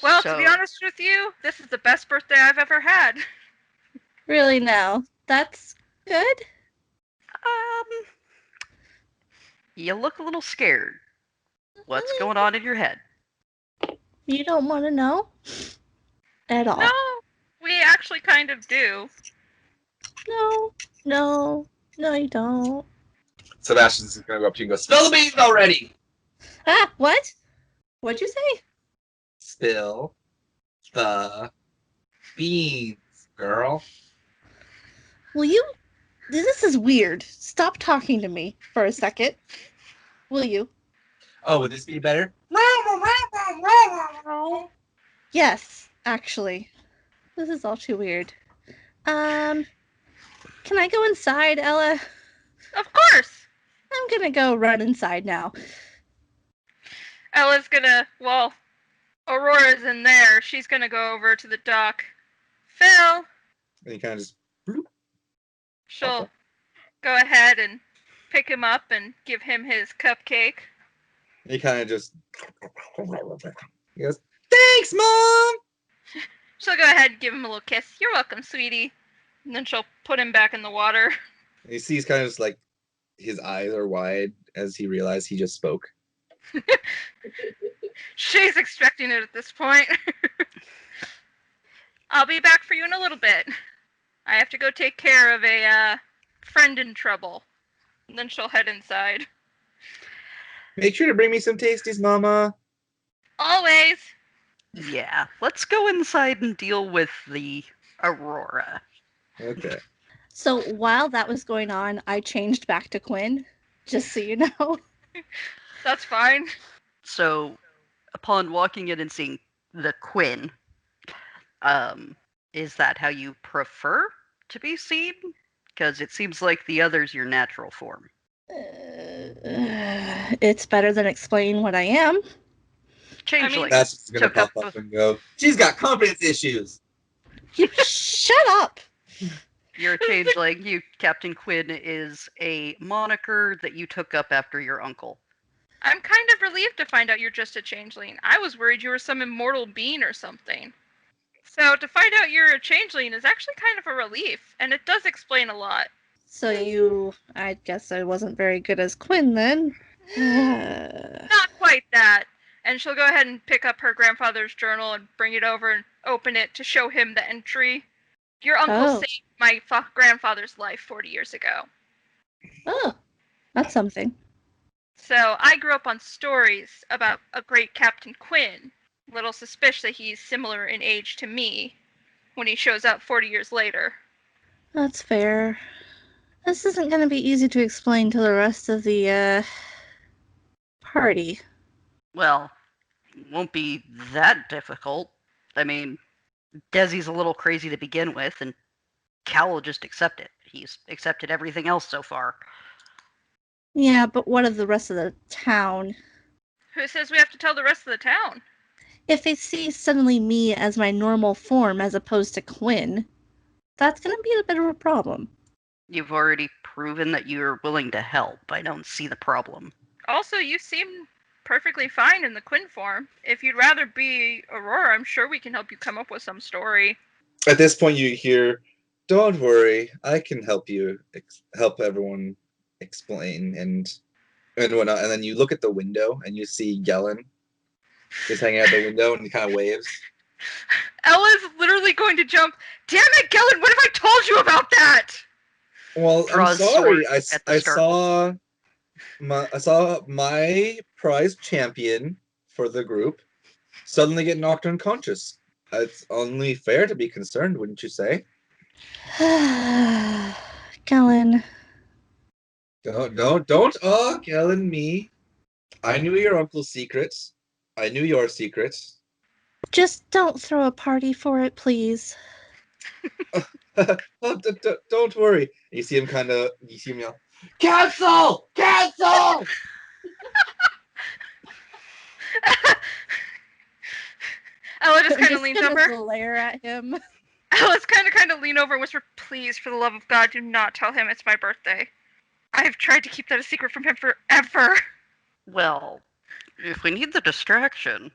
B: Well, to be honest with you, this is the best birthday I've ever had.
E: Really now? That's good?
F: You look a little scared. What's going on in your head?
E: You don't want to know? At all?
B: No, we actually kind of do.
E: No, you don't.
G: Sebastian's gonna go up to you and go, spill the beans already!
E: Ah, what? What'd you say?
G: Spill the beans, girl.
E: Will you? This is weird. Stop talking to me for a second. Will you?
G: Oh, would this be better?
E: Yes, actually. This is all too weird. Can I go inside, Ella?
B: Of course!
E: I'm gonna go run inside now.
B: Ella's gonna, well, Aurora's in there. She's gonna go over to the dock. Phil!
G: And you kind of just, bloop.
B: She'll go ahead and pick him up and give him his cupcake.
G: He kind of just, he goes, thanks, Mom!
B: She'll go ahead and give him a little kiss. You're welcome, sweetie. And then she'll put him back in the water.
G: And you see he's kind of just like, his eyes are wide as he realized he just spoke.
B: She's expecting it at this point. I'll be back for you in a little bit. I have to go take care of a friend in trouble. And then she'll head inside.
G: Make sure to bring me some tasties, Mama.
B: Always.
F: Yeah, let's go inside and deal with the Aurora.
G: Okay.
E: So while that was going on, I changed back to Quinn, just so you know.
B: That's fine.
F: So, upon walking in and seeing the Quinn, is that how you prefer to be seen? Because it seems like the other's your natural form.
E: It's better than explaining what I am.
F: Changeling.
G: That's just gonna
F: Took
G: pop up and go, she's got confidence issues.
E: Shut up!
F: You're a changeling. You, Captain Quinn, is a moniker that you took up after your uncle.
B: I'm kind of relieved to find out you're just a changeling. I was worried you were some immortal being or something. So to find out you're a changeling is actually kind of a relief, and it does explain a lot.
E: So I guess I wasn't very good as Quinn then.
B: Not quite that. And she'll go ahead and pick up her grandfather's journal and bring it over and open it to show him the entry. Your uncle saved my grandfather's life 40 years ago.
E: Oh, that's something.
B: So I grew up on stories about a great Captain Quinn. Little suspicious that he's similar in age to me when he shows up 40 years later.
E: That's fair. This isn't going to be easy to explain to the rest of the, party.
F: Well, it won't be that difficult. I mean, Desi's a little crazy to begin with, and Cal will just accept it. He's accepted everything else so far.
E: Yeah, but what of the rest of the town?
B: Who says we have to tell the rest of the town?
E: If they see suddenly me as my normal form as opposed to Quinn, that's going to be a bit of a problem.
F: You've already proven that you're willing to help. I don't see the problem.
B: Also, you seem perfectly fine in the Quinn form. If you'd rather be Aurora, I'm sure we can help you come up with some story.
G: At this point, you hear, "Don't worry, I can help you help everyone explain and whatnot." And then you look at the window and you see Gellin is hanging out the window and he kind of waves.
B: Ella's literally going to jump. Damn it, Gellin, what have I told you about that?
G: Well, I'm
F: Draws
G: sorry.
F: sword at the
G: I
F: start.
G: saw my prize champion for the group suddenly get knocked unconscious. It's only fair to be concerned, wouldn't you say?
E: Gellin.
G: Don't Gellin me. I knew your uncle's secrets. I knew your secrets.
E: Just don't throw a party for it, please.
G: Don't worry. You see him yell, "Cancel! Cancel!"
B: Ella just kind of
E: Just
B: leans
E: gonna
B: over.
E: glare at him.
B: Ella's kind of lean over and whisper, "Please, for the love of God, do not tell him it's my birthday. I've tried to keep that a secret from him forever."
F: Well, if we need the distraction.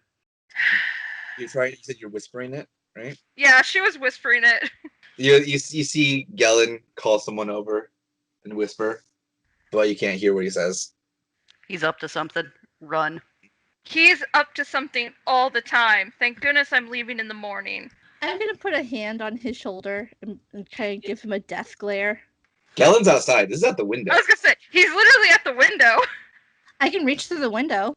G: You said you're whispering it, right?
B: Yeah, she was whispering it.
G: You see Gellin call someone over and whisper, but you can't hear what he says.
F: He's up to something. Run.
B: He's up to something all the time. Thank goodness I'm leaving in the morning.
E: I'm gonna put a hand on his shoulder and kind of give him a death glare.
G: Gellin's outside. This is at the window.
B: I was gonna say, he's literally at the window.
E: I can reach through the window.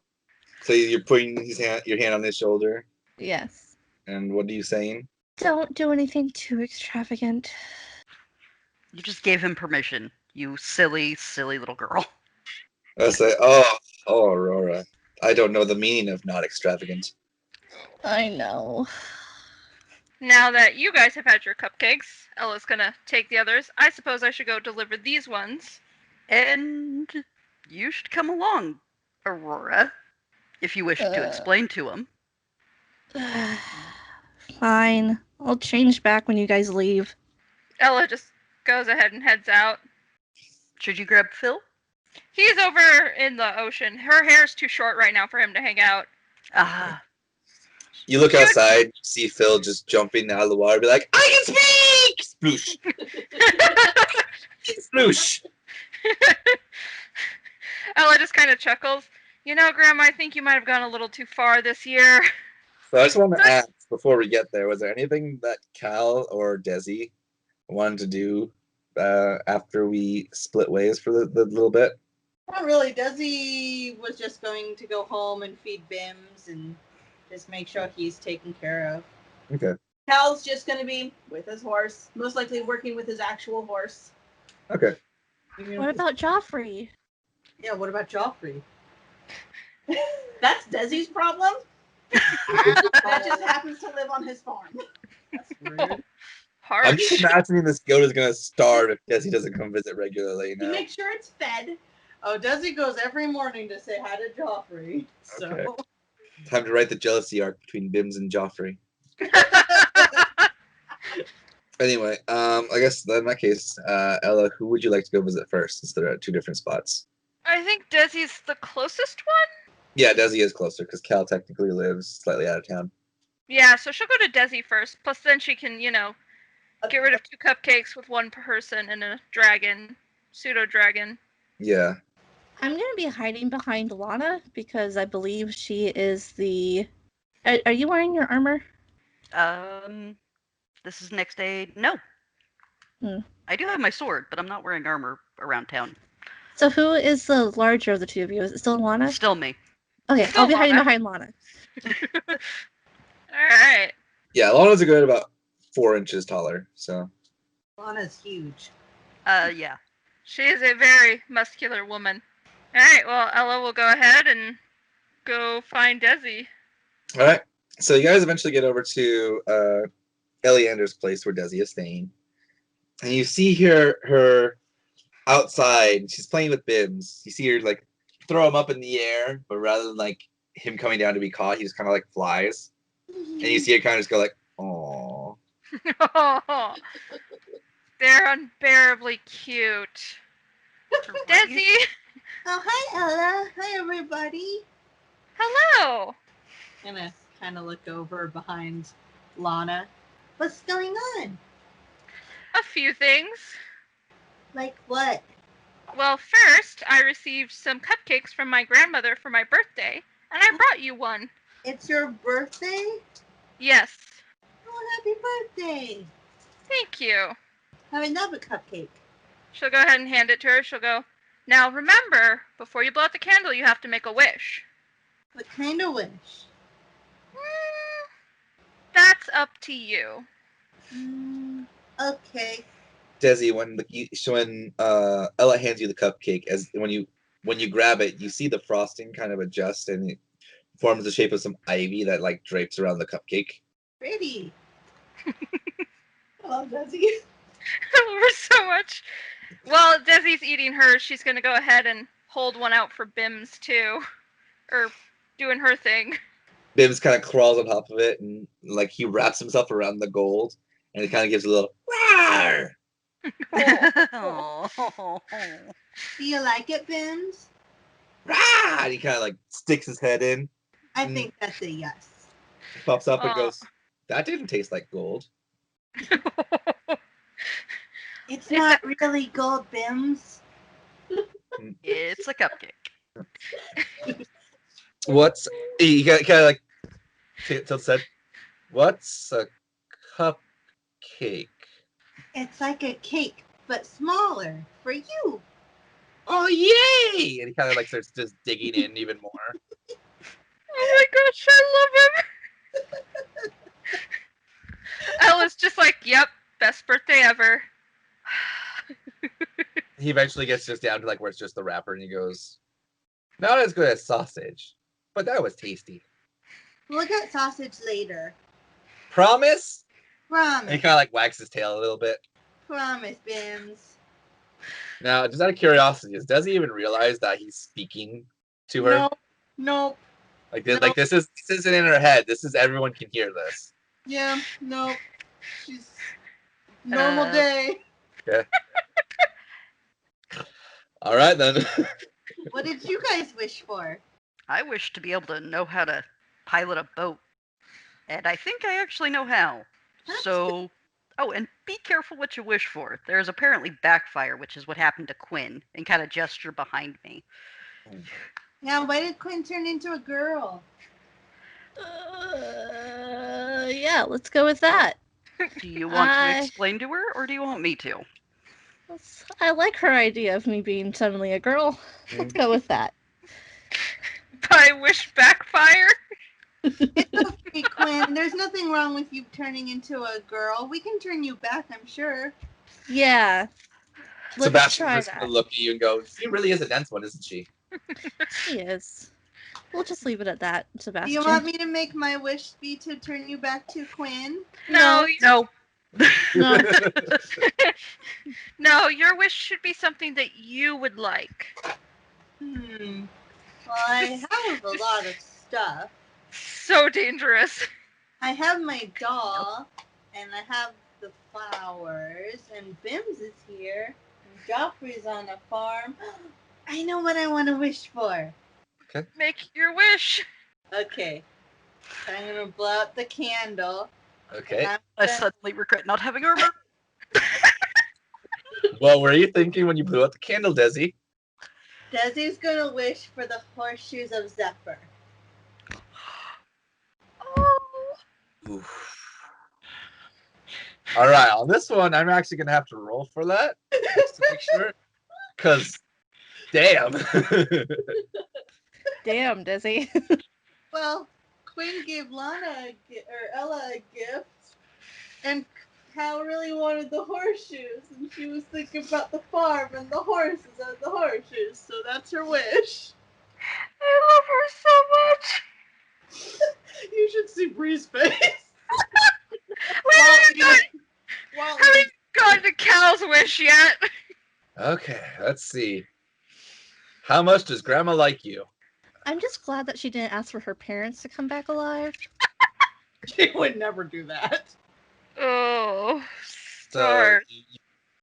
G: So you're putting your hand on his shoulder,
E: Yes.
G: and what are you saying?
E: Don't do anything too extravagant.
F: You just gave him permission. You silly, silly little girl.
G: I say, oh, Aurora. I don't know the meaning of not extravagant.
E: I know.
B: Now that you guys have had your cupcakes, Ella's gonna take the others. I suppose I should go deliver these ones.
F: And you should come along, Aurora, if you wish to explain to him.
E: Fine. I'll change back when you guys leave.
B: Ella just goes ahead and heads out.
F: Should you grab Phil?
B: He's over in the ocean. Her hair's too short right now for him to hang out.
F: Ah,
G: You look outside, you see Phil just jumping out of the water, be like, "I can speak!" Sploosh. Sploosh.
B: Ella just kind of chuckles. You know, Grandma, I think you might have gone a little too far this year.
G: So I just want to ask, before we get there, was there anything that Cal or Desi wanted to do after we split ways for the little bit?
D: Not really. Desi was just going to go home and feed Bims and just make sure he's taken care of.
G: Okay.
D: Cal's just going to be with his horse, most likely working with his actual horse.
G: Okay.
E: What about Joffrey?
D: Yeah, what about Joffrey? That's Desi's problem. That just happens to live on his farm.
C: That's rude.
B: Harsh.
G: I'm just imagining this goat is gonna starve if Desi doesn't come visit regularly.
D: You
G: Now.
D: make sure it's fed. Oh, Desi goes every morning to say hi to Joffrey. So
G: Okay. Time to write the jealousy arc between Bims and Joffrey. Anyway, I guess in that case, Ella, who would you like to go visit first? Since they're at two different spots.
B: I think Desi's the closest one.
G: Yeah, Desi is closer because Cal technically lives slightly out of town.
B: Yeah, so she'll go to Desi first. Plus, then she can, get rid of 2 cupcakes with 1 person and a dragon, pseudo dragon.
G: Yeah.
E: I'm gonna be hiding behind Lana because I believe she is the. Are you wearing your armor?
F: This is next day. No.
E: Hmm.
F: I do have my sword, but I'm not wearing armor around town.
E: So who is the larger of the two of you? Is it still Lana?
F: Still me.
E: Okay,
B: Still
E: I'll be hiding
B: Lana.
E: behind Lana.
B: Alright.
G: Yeah, Lana's a good about 4 inches taller. So.
D: Lana's huge.
F: Yeah.
B: She is a very muscular woman. Alright, well, Ella will go ahead and go find Desi.
G: All right. So you guys eventually get over to Eliander's place where Desi is staying, and you see her outside. She's playing with Bims. You see her like throw him up in the air, but rather than like him coming down to be caught, he just kind of like flies, and you see her kind of just go like, "Aww."
B: They're unbearably cute. Desi,
C: Oh, hi, Ella. Hi, everybody.
B: hello.
C: Gonna kind of look over behind Lana. What's going on?
B: A few things.
C: Like what?
B: Well, first, I received some cupcakes from my grandmother for my birthday, and I brought you one.
C: It's your birthday?
B: Yes.
C: Oh, happy birthday.
B: Thank you.
C: Have another cupcake.
B: She'll go ahead and hand it to her. She'll go, now remember, before you blow out the candle, you have to make a wish.
C: What kind of wish?
B: That's up to you.
C: Okay.
G: Desi, when Ella hands you the cupcake, as when you grab it, you see the frosting kind of adjust and it forms the shape of some ivy that like drapes around the cupcake.
C: Pretty.
D: I love Desi.
B: I love her so much. While Desi's eating hers, she's going to go ahead and hold one out for Bims, too. Or doing her thing.
G: Bibbs kind of crawls on top of it and like he wraps himself around the gold and it kind of gives a little rawr.
F: Oh.
C: Do you like it, Bims?
G: Rah! And he kind of like sticks his head in,
C: I think that's a yes.
G: pops up and
B: Aw.
G: goes, "That didn't taste like gold."
C: It's not really gold, Bims.
F: It's a cupcake.
G: What's he kind of like tilts said, "What's a cupcake?"
C: It's like a cake, but smaller for you.
G: Oh yay! And he kind of like starts just digging in even more.
B: Oh my gosh, I love him. Ella's just like, yep, best birthday ever.
G: He eventually gets just down to like where it's just the wrapper, and he goes, "Not as good as sausage, but that was tasty.
C: We'll get sausage later.
G: Promise?" And he
C: Promise.
G: kind of like wags his tail a little bit.
C: Promise, Bims.
G: Now, just out of curiosity, does he even realize that he's speaking to her?
C: Nope.
G: Like this,
C: No.
G: like this isn't in her head. This is everyone can hear this.
C: Yeah, nope. She's normal day.
G: Okay. All right then.
C: What did you guys wish for?
F: I wish to be able to know how to pilot a boat. And I think I actually know how. So, oh, and be careful what you wish for. There's apparently backfire, which is what happened to Quinn, and kind of gesture behind me.
C: Yeah, why did Quinn turn into a girl?
E: Yeah, let's go with that.
F: Do you want to
E: I-
F: explain to her, or do you want me to?
E: I like her idea of me being suddenly a girl. Let's go with that.
B: I wish backfire.
C: It's okay, Quinn. There's nothing wrong with you turning into a girl. We can turn you back, I'm sure.
E: Yeah. Let's
G: Sebastian's
E: try
G: just gonna
E: that.
G: look at you and go, "She really is a dense one, isn't she?"
E: She is. We'll just leave it at that,
C: Do
E: Sebastian.
C: you want me to make my wish be to turn you back to Quinn?
B: No,
F: No.
E: No.
B: no, your wish should be something that you would like.
C: Well, I have a lot of stuff.
B: So dangerous.
C: I have my doll, and I have the flowers, and Bims is here, and Joffrey's on a farm. I know what I want to wish for.
B: Make your wish.
C: Okay. So I'm going to blow out the candle.
G: Okay.
C: and
F: I
C: I'm gonna-
F: suddenly regret not having armor.
G: What were you thinking when you blew out the candle, Desi?
C: Desi's going to wish for the horseshoes of Zephyr.
B: Oh.
G: Oof. All right, on this one, I'm actually gonna have to roll for that just to make sure, because damn.
E: Damn, Dizzy.
C: Well, Quinn gave Ella a gift, and Cal really wanted the horseshoes, and she was thinking about the farm and the horses and the horseshoes, so that's her wish.
B: I love her so much.
C: You should see Bree's face.
B: We haven't gotten to Cal's wish yet.
G: Okay, let's see. How much does Grandma like you?
E: I'm just glad that she didn't ask for her parents to come back alive.
C: She would never do that.
B: Oh,
G: So
B: stars.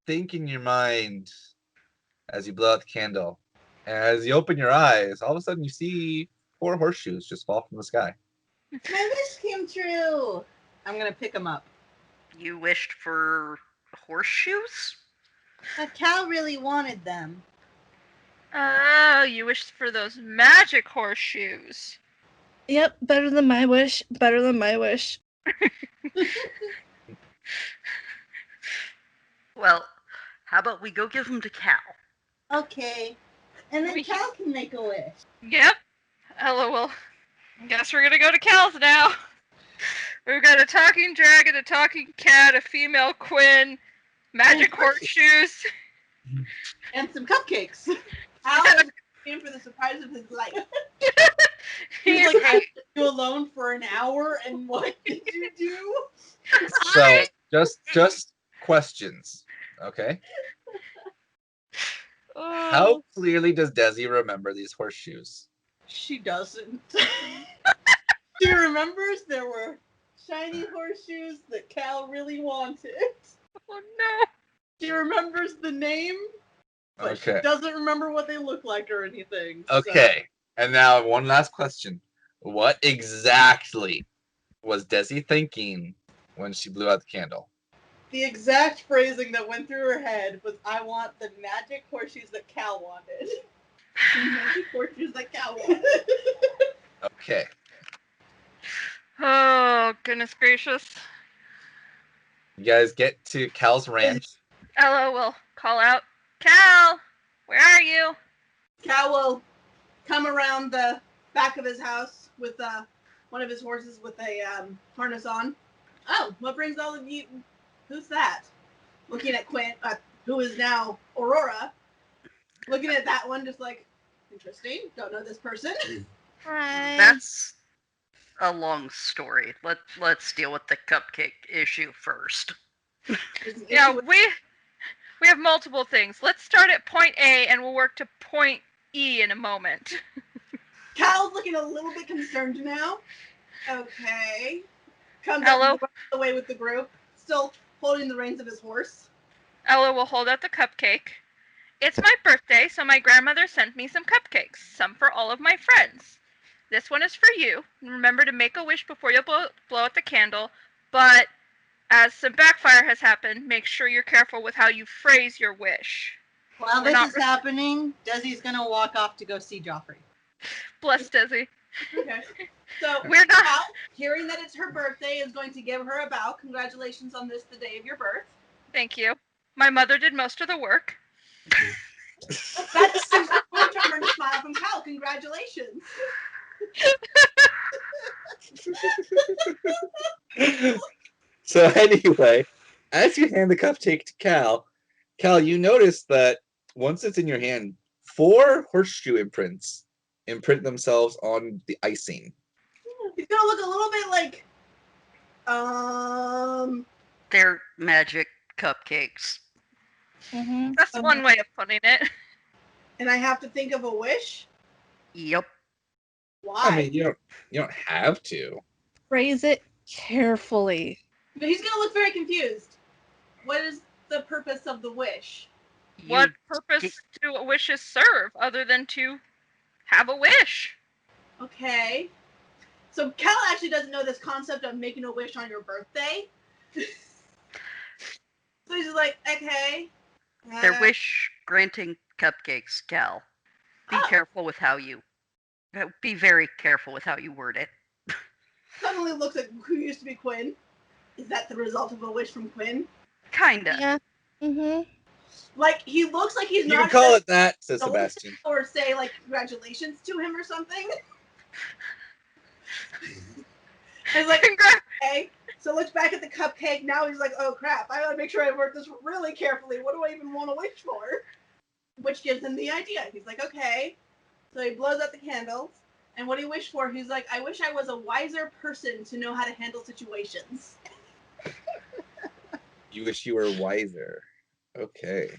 G: think in your mind as you blow out the candle. And as you open your eyes, all of a sudden you see 4 horseshoes just fall from the sky.
D: My wish came true. I'm gonna pick them up.
F: You wished for horseshoes?
D: But Cal really wanted them.
B: Oh, you wished for those magic horseshoes.
E: Yep, better than my wish. Better than my wish.
F: Well, how about we go give them to Cal?
D: Okay. And then
B: We-
D: Cal can make a wish.
B: Yep. LOL. Guess we're gonna go to Cal's now. We've got a talking dragon, a talking cat, a female Quinn, magic horseshoes.
D: And some cupcakes. Cal is in for the surprise of his life. He's like, I left you alone for an hour, and what did you do?
G: So just questions, okay? How clearly does Desi remember these horseshoes?
D: She doesn't. She remembers there were shiny horseshoes that Cal really wanted.
B: Oh no.
D: She remembers the name, but
G: Okay.
D: she doesn't remember what they look like or anything.
G: Okay. And now one last question. What exactly was Desi thinking when she blew out the candle?
D: The exact phrasing that went through her head was, I want the magic horseshoes that Cal wanted. The magic horseshoes that Cal wanted.
G: Okay.
B: Oh, goodness gracious.
G: You guys get to Cal's ranch.
B: Ella will call out, Cal, where are you?
D: Cal will come around the back of his house with one of his horses with a harness on. Oh, what brings all of you? Who's that? Looking at Quinn, who is now Aurora. Looking at that one, just like, interesting. Don't know this person.
E: Hi.
F: That's a long story. Let's deal with the cupcake issue first.
B: Yeah, we have multiple things. Let's start at point A and we'll work to point E in a moment.
D: Cal's looking a little bit concerned now. Okay. Comes
B: Hello?
D: up the way with the group, still holding the reins of his horse.
B: Ella will hold out the cupcake. It's my birthday, so my grandmother sent me some cupcakes, some for all of my friends. This one is for you. Remember to make a wish before you blow out the candle, but as some backfire has happened, make sure you're careful with how you phrase your wish.
D: While
B: We're
D: this
B: not
D: is happening, Desi's gonna walk off to go see Joffrey.
B: Bless Desi.
D: Okay. So
B: We're not.
D: Cal, hearing that it's her birthday, is going to give her a bow. Congratulations on this, the day of your birth.
B: Thank you. My mother did most of the work.
D: That's I'm going to turn a smile from Cal. Congratulations.
G: So anyway, as you hand the cupcake to Cal, you notice that once it's in your hand, 4 horseshoe imprints imprint themselves on the icing.
D: He's gonna look a little bit like,
F: They're magic cupcakes.
E: Mm-hmm.
B: That's one way of putting it.
D: and I have to think of a wish.
F: Yep.
D: Why?
G: I mean, you don't have to.
E: Phrase it carefully.
D: But he's gonna look very confused. What is the purpose of the wish?
B: What purpose do wishes serve other than to have a wish?
D: Okay. So Cal actually doesn't know this concept of making a wish on your birthday. So he's just like, okay.
F: They're wish granting cupcakes, Cal. Be careful with how you. Be very careful with how you word it.
D: Suddenly looks at who used to be Quinn. Is that the result of a wish from Quinn?
F: Kinda.
E: Yeah. Mm-hmm.
D: Like, he looks like he's
G: You
D: not
G: can call
D: gonna
G: it that, says
D: notice it
G: Sebastian.
D: or say, like, congratulations to him or something. He's like, okay. So looks back at the cupcake. Now he's like, oh crap, I gotta make sure I work this really carefully. What do I even want to wish for? Which gives him the idea. He's like, okay. So he blows out the candles. And what he wished for, he's like, I wish I was a wiser person to know how to handle situations.
G: You wish you were wiser. Okay.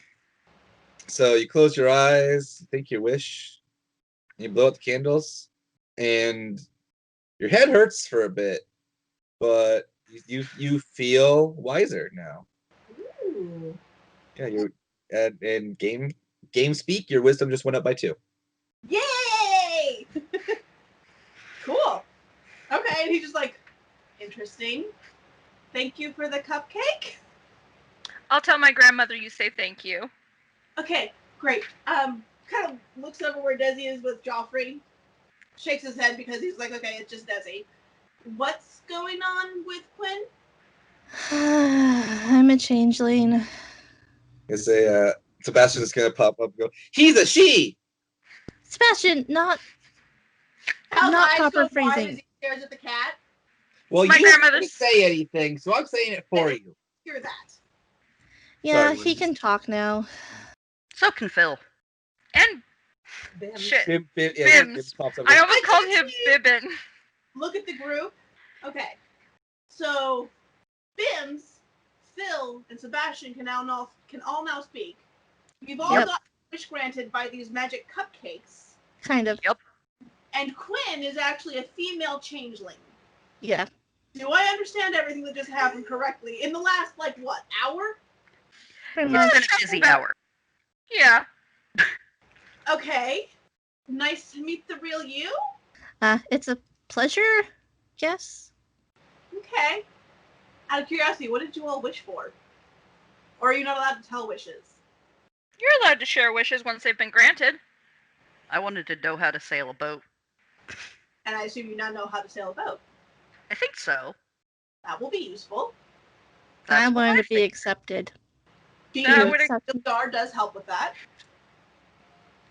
G: So you close your eyes, you think your wish, you blow out the candles, and your head hurts for a bit, but you feel wiser now.
D: Ooh.
G: Yeah, you and game speak, your wisdom just went up by 2.
D: Yay! Cool. Okay, and he's just like, interesting. Thank you for the cupcake.
B: I'll tell my grandmother you say thank you.
D: Okay, great. Kind of looks over where Desi is with Joffrey. Shakes his head because he's like, okay, it's just Desi. What's going on with Quinn?
E: I'm a changeling.
G: Is a Sebastian's gonna pop up and go, he's a she!
E: Sebastian, not
D: Hal's
E: Not
D: eyes
E: proper
D: go wide
E: phrasing.
D: as he stares at the cat.
G: Well,
B: My
G: you didn't
B: grandmother's-
G: say anything, so I'm saying it for you.
D: Hear that.
E: Yeah,
G: Sorry,
E: he
G: Lindsay.
E: can talk now.
F: So can Phil.
B: And
D: Bim.
B: shit.
G: Yeah,
B: Bims.
G: Bims pops up.
B: I almost
D: I
B: called
D: can't
B: him
D: see.
B: Bibbin.
D: Look at the group. Okay. So, Bims, Phil, and Sebastian can all now speak. We've all
E: Yep.
D: got wish granted by these magic cupcakes.
E: Kind of.
F: Yep.
D: And Quinn is actually a female changeling.
E: Yeah.
D: Do I understand everything that just happened correctly? In the last, hour?
E: Pretty
F: It's
E: much.
F: been a busy hour.
B: Yeah.
D: Okay. Nice to meet the real you.
E: It's a pleasure, yes.
D: Okay. Out of curiosity, what did you all wish for? Or are you not allowed to tell wishes?
B: You're allowed to share wishes once they've been granted.
F: I wanted to know how to sail a boat.
D: And I assume you now know how to sail a boat.
F: I think so.
D: That will be useful.
E: I
F: That's what
E: wanted to be
F: think.
E: accepted.
D: Being
B: That
D: a
B: would-
D: star does help with that.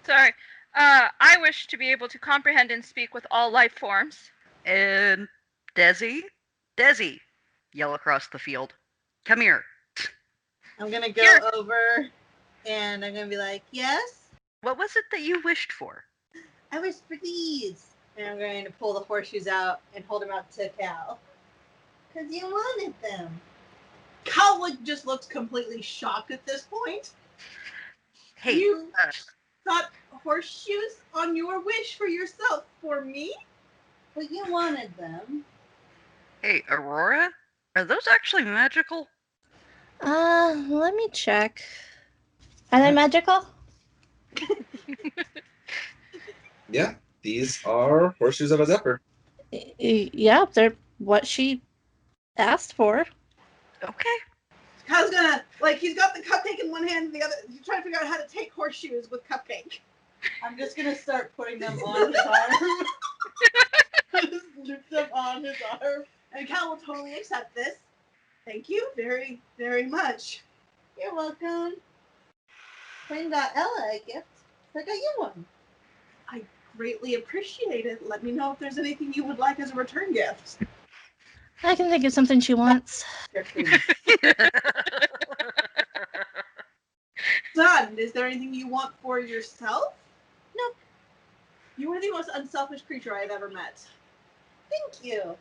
B: Sorry. I wish to be able to comprehend and speak with all life forms.
F: And Desi? Desi! Yell across the field. Come here.
C: I'm gonna go
B: Here.
C: over and I'm gonna be like, yes,
F: What was it that you wished for?
C: I wish for these. And I'm going to pull the horseshoes out and hold them out to Cal. Because you wanted them.
D: Cal just looks completely shocked at this point.
F: Hey,
D: You
F: uh,
D: got horseshoes on your wish for yourself for me?
C: But you wanted them.
F: hey, Aurora? Are those actually magical?
E: Let me check. Are they magical?
G: Yeah, these are horseshoes of a zephyr.
E: Yeah, they're what she asked for.
F: Okay.
D: Cal's gonna, he's got the cupcake in one hand and the other. He's trying to figure out how to take horseshoes with cupcake.
C: I'm just gonna start putting them on his arm. I just loop them on his arm.
D: And Cal will totally accept this. Thank you very, very much.
C: You're welcome. Quinn got Ella a gift. So I got you one.
D: Greatly appreciate it. Let me know if there's anything you would like as a return gift.
E: I can think of something she wants.
C: Here, Quinn.
D: Son, is there anything you want for yourself?
C: Nope.
D: You are the most unselfish creature I've ever met.
C: Thank you.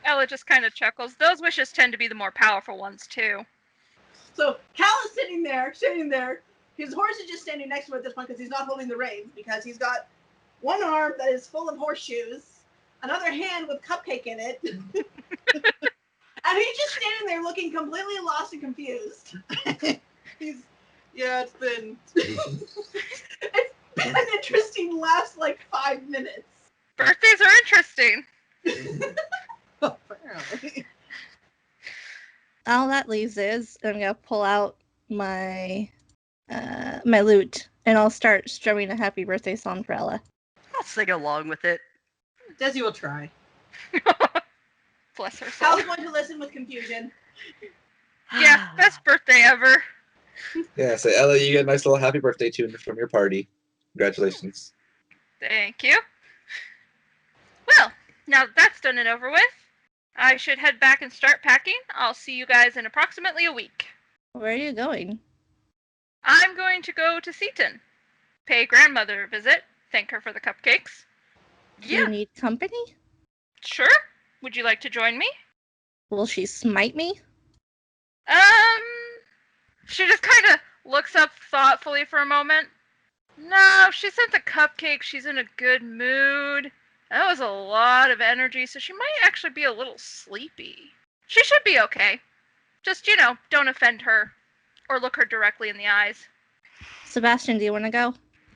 B: Ella just kind of chuckles. Those wishes tend to be the more powerful ones, too.
D: So Cal is sitting there. His horse is just standing next to him at this point because he's not holding the reins because he's got one arm that is full of horseshoes, another hand with cupcake in it, and he's just standing there looking completely lost and confused.
C: It's been.
D: It's been an interesting last 5 minutes.
B: Birthdays are interesting.
C: Apparently.
E: All that leaves is I'm gonna pull out my my lute and I'll start strumming a happy birthday song for Ella.
F: I'll sing along with it.
C: Desi will try.
B: Bless her soul.
D: Cal's going to listen with confusion.
B: Yeah, best birthday ever.
G: Yeah, so Ella, you get a nice little happy birthday tune from your party. Congratulations.
B: Thank you. Well, now that that's done and over with, I should head back and start packing. I'll see you guys in approximately a week.
E: Where are you going?
B: I'm going to go to Seaton, pay grandmother a visit, thank her for the cupcakes.
E: Do you need company?
B: Sure. Would you like to join me?
E: Will she smite me?
B: She just kind of looks up thoughtfully for a moment. No, she sent the cupcake. She's in a good mood. That was a lot of energy, so she might actually be a little sleepy. She should be okay. Just, don't offend her. Or look her directly in the eyes.
E: Sebastian, do you want to go?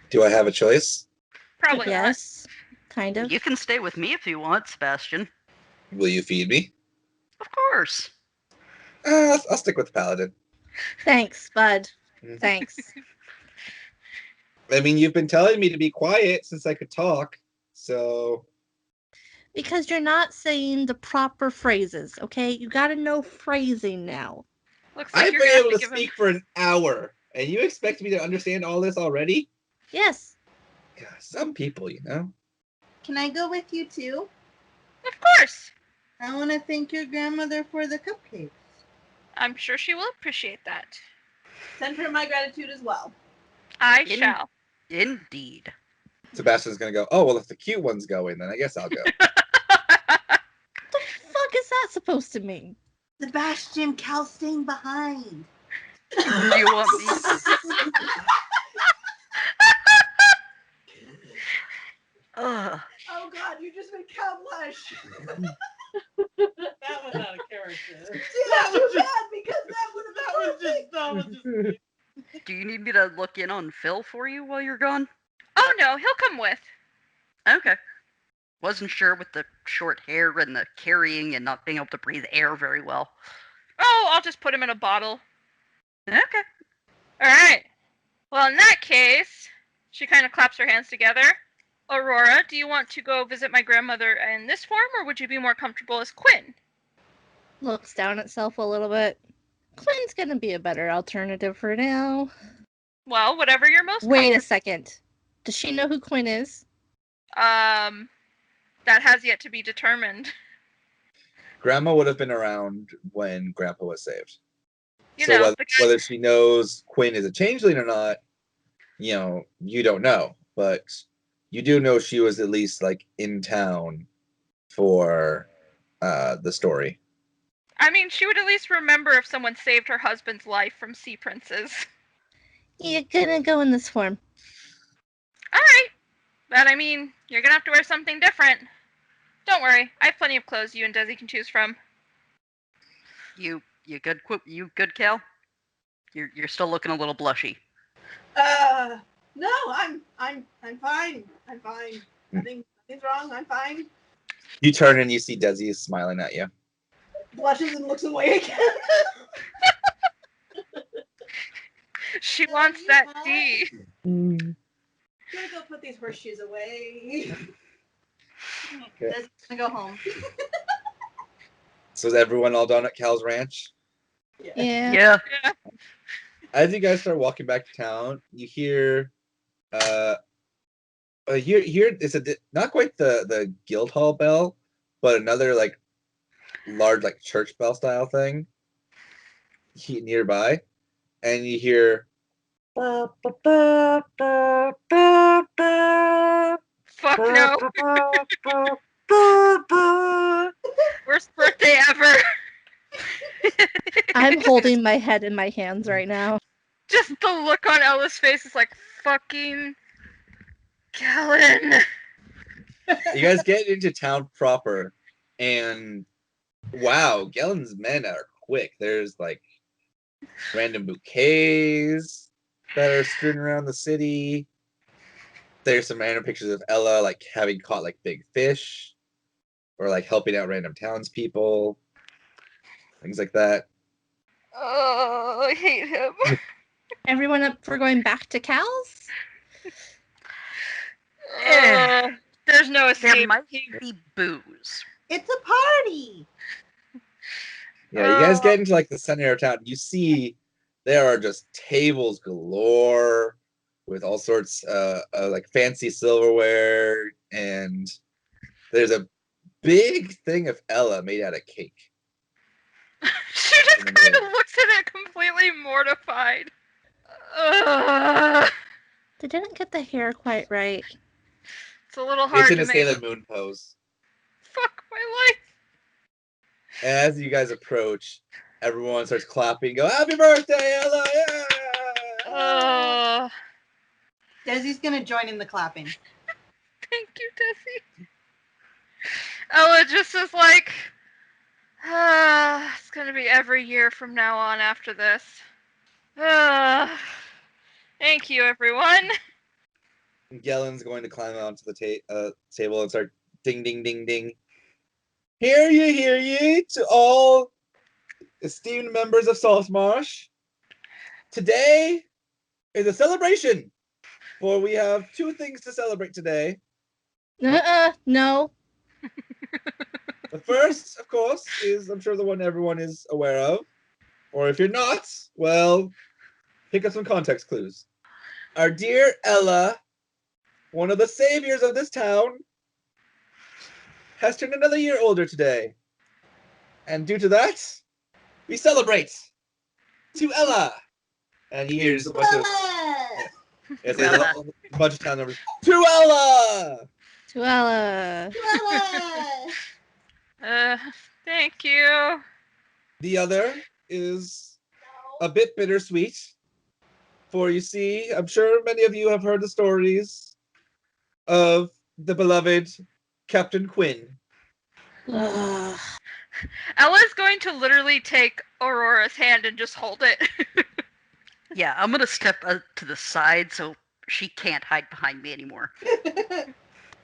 G: Do I have a choice?
B: Probably
E: Yes, kind of.
F: You can stay with me if you want, Sebastian.
G: Will you feed me?
F: Of course.
G: I'll stick with the paladin.
E: Thanks, bud.
G: Mhm.
E: Thanks.
G: I mean, you've been telling me to be quiet since I could talk, so
E: Because you're not saying the proper phrases, okay? You gotta know phrasing now.
B: not. Looks like
G: I've
B: you're
G: been
B: gonna have
G: able
B: to
G: to
B: give him.
G: speak for an hour, and you expect me to understand all this already?
E: Yes.
G: God, some people, you know.
D: Can I go with you too?
B: Of course.
D: I want to thank your grandmother for the cupcakes.
B: I'm sure she will appreciate that.
D: Send her my gratitude as well.
B: I
F: In-
B: shall.
F: Indeed.
G: Sebastian's gonna go, oh, well, if the cute one's going, then I guess I'll go.
E: What the fuck is that supposed to mean?
D: Sebastian, Cal's staying behind.
F: Do you want me? Ugh.
D: Oh God, you just made Cal blush.
C: That was out of character.
D: See, that's too bad because that would have been
C: That was just.
F: Do you need me to look in on Phil for you while you're gone?
B: Oh no, he'll come with.
F: Okay. Wasn't sure with the short hair and the carrying and not being able to breathe air very well.
B: Oh, I'll just put him in a bottle.
F: Okay.
B: Alright. Well, in that case, she kind of claps her hands together. Aurora, do you want to go visit my grandmother in this form, or would you be more comfortable as Quinn?
E: Looks down at itself a little bit. Quinn's gonna be a better alternative for now.
B: Well, whatever you're most
E: Wait a
B: comfortable.
E: second. Does she know who Quinn is?
B: That has yet to be determined.
G: Grandma would have been around when Grandpa was saved.
B: You
G: So
B: know, the guy.
G: whether she knows Quinn is a changeling or not, you know, you don't know. But you do know she was at least like in town for the story.
B: I mean, she would at least remember if someone saved her husband's life from sea princes.
E: You're gonna go in this form.
B: Alright. But I mean, you're gonna have to wear something different. Don't worry, I have plenty of clothes you and Desi can choose from.
F: You good? You good, Cal? You're still looking a little blushy.
D: No, I'm fine. I'm fine. Nothing's wrong. I'm fine.
G: You turn and you see Desi is smiling at you.
D: Blushes and looks away again.
B: She
D: Well,
B: wants
D: you
B: that
D: hot?
B: D.
D: Gonna go put these horseshoes away.
G: Okay.
D: Just gonna go home.
G: So is everyone all done at Cal's ranch?
E: Yeah.
F: Yeah.
B: Yeah.
G: As you guys start walking back to town, you hear here it's not quite the guild hall bell, but another like large like church bell style thing nearby, and you hear
B: Fuck no. Worst birthday ever.
E: I'm holding my head in my hands right now.
B: Just the look on Ella's face is like, fucking Galen.
G: you guys get into town proper, and wow, Gellen's men are quick. There's like random bouquets that are strewn around the city. There's some random pictures of Ella like having caught like big fish, or like helping out random townspeople, things like that.
B: Oh, I hate him.
E: Everyone up for going back to Cal's?
B: There's no
F: There
B: escape.
F: might be booze.
D: It's a party.
G: Yeah, you guys get into like the center of town. You see there are just tables galore with all sorts like fancy silverware, and there's a big thing of Ella made out of cake.
B: She just kind of looks at it completely mortified.
E: They didn't get the hair quite right.
B: It's a little
G: It's
B: hard
G: in
B: to
G: a
B: make.
G: Sailor Moon pose.
B: Fuck my life.
G: As you guys approach, everyone starts clapping, go, "Happy birthday, Ella!" Yeah!
D: Desi's gonna join in the clapping.
B: Thank you, Desi. Ella just is like, it's gonna be every year from now on after this. Thank you, everyone.
G: Gellen's going to climb onto the table and start ding, ding, ding, ding. Hear ye, to all esteemed members of Saltmarsh. Today is a celebration, for we have two things to celebrate today.
E: No.
G: The first, of course, is I'm sure the one everyone is aware of. Or if you're not, well, pick up some context clues. Our dear Ella, one of the saviors of this town, has turned another year older today. And due to that, we celebrate to Ella. And he hears a bunch of yes,
F: Ella.
G: a bunch of town members. To Ella!
E: To Ella.
B: Thank you.
G: The other is a bit bittersweet. For you see, I'm sure many of you have heard the stories of the beloved Captain Quinn.
E: Ugh.
B: Ella's going to literally take Aurora's hand and just hold it.
F: Yeah, I'm gonna step to the side so she can't hide behind me anymore.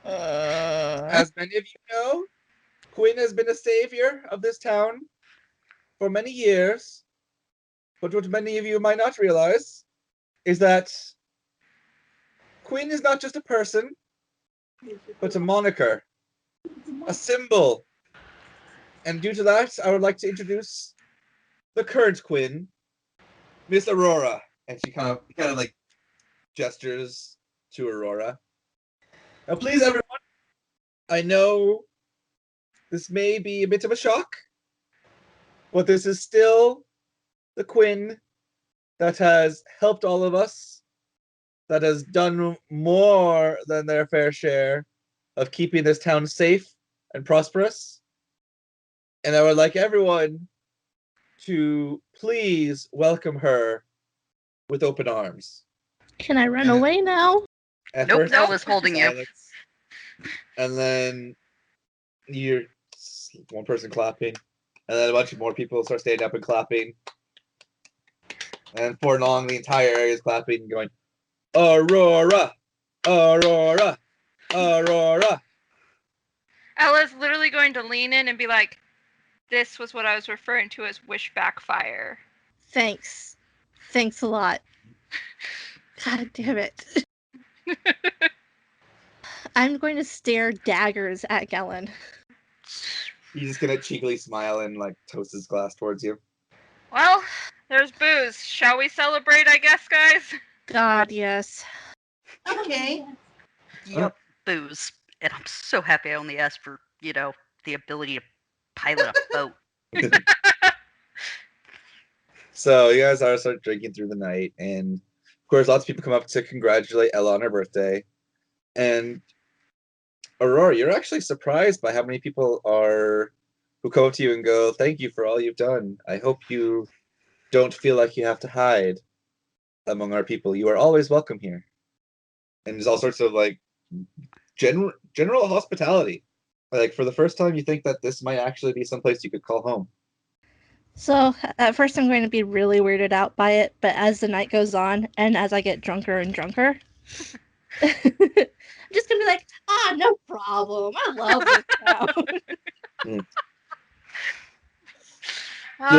G: As many of you know, Quinn has been a savior of this town for many years. But what many of you might not realize is that Quinn is not just a person, but a moniker, a symbol. And due to that, I would like to introduce the current Quinn, Miss Aurora. And she kind of like gestures to Aurora. Now, please, everyone, I know this may be a bit of a shock, but this is still the Quinn that has helped all of us, that has done more than their fair share of keeping this town safe and prosperous. And I would like everyone to please welcome her with open arms.
E: Can I run away now?
G: At
F: Nope,
G: first,
F: Ella's holding you.
G: silence, and then you're one person clapping, and then a bunch of more people start standing up and clapping. And for long, the entire area is clapping and going, Aurora! Aurora! Aurora!
B: Ella's literally going to lean in and be like, this was what I was referring to as wish backfire.
E: Thanks. Thanks a lot. God damn it. I'm going to stare daggers at Gellin.
G: He's just gonna cheekily smile and like toast his glass towards you.
B: Well, there's booze. Shall we celebrate, I guess, guys?
E: God, yes.
D: Okay.
F: Yep, booze. And I'm so happy I only asked for, the ability to pilot a boat.
G: So you guys are start drinking through the night, and of course, lots of people come up to congratulate Ella on her birthday. And Aurora, you're actually surprised by how many people who come up to you and go, "Thank you for all you've done. I hope you don't feel like you have to hide among our people. You are always welcome here." And there's all sorts of like general hospitality. Like for the first time, you think that this might actually be someplace you could call home.
E: So, at first I'm going to be really weirded out by it, but as the night goes on, and as I get drunker and drunker, I'm just gonna be like, no problem. I love this town.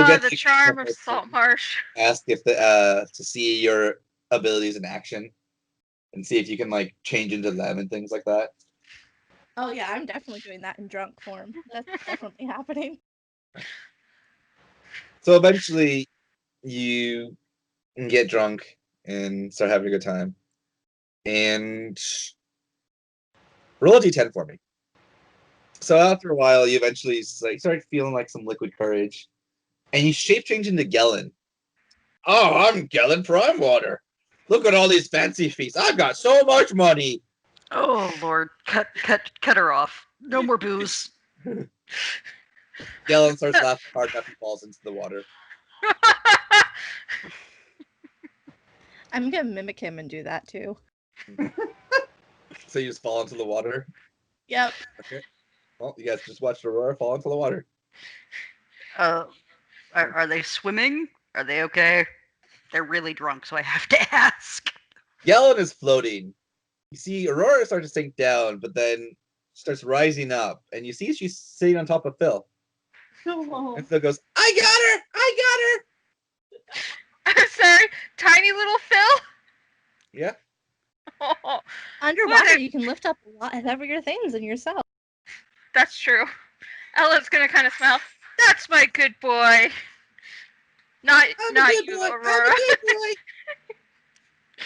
G: get
B: The
G: the-
B: charm of Saltmarsh.
G: Ask if to see your abilities in action and see if you can like change into them and things like that.
E: Oh yeah, I'm definitely doing that in drunk form. That's definitely happening.
G: So eventually, you get drunk and start having a good time. And roll a d10 for me. So after a while, you eventually start feeling like some liquid courage, and you shape change into Gellin. Oh, I'm Gellin Primewater. Look at all these fancy feasts. I've got so much money.
F: Oh Lord, cut her off. No more booze.
G: Gellin starts laughing hard enough and falls into the water.
E: I'm gonna mimic him and do that too.
G: So you just fall into the water.
E: Yep.
G: Okay. Well, you guys just watched Aurora fall into the water.
F: Are they swimming? Are they okay? They're really drunk, so I have to ask.
G: Galen is floating. You see Aurora start to sink down, but then starts rising up, and you see she's sitting on top of Phil.
D: Oh.
G: And Phil goes, I got her! I
B: I'm sorry, tiny little Phil?
G: got her! Yeah.
B: Oh,
E: Underwater,
B: What?
E: you can lift up a lot heavier things than yourself.
B: that's true. Ella's gonna kind of smile. That's my good boy. Not
G: I'm
B: not
G: a good
B: you,
G: boy!
B: Aurora.
G: I'm a good boy!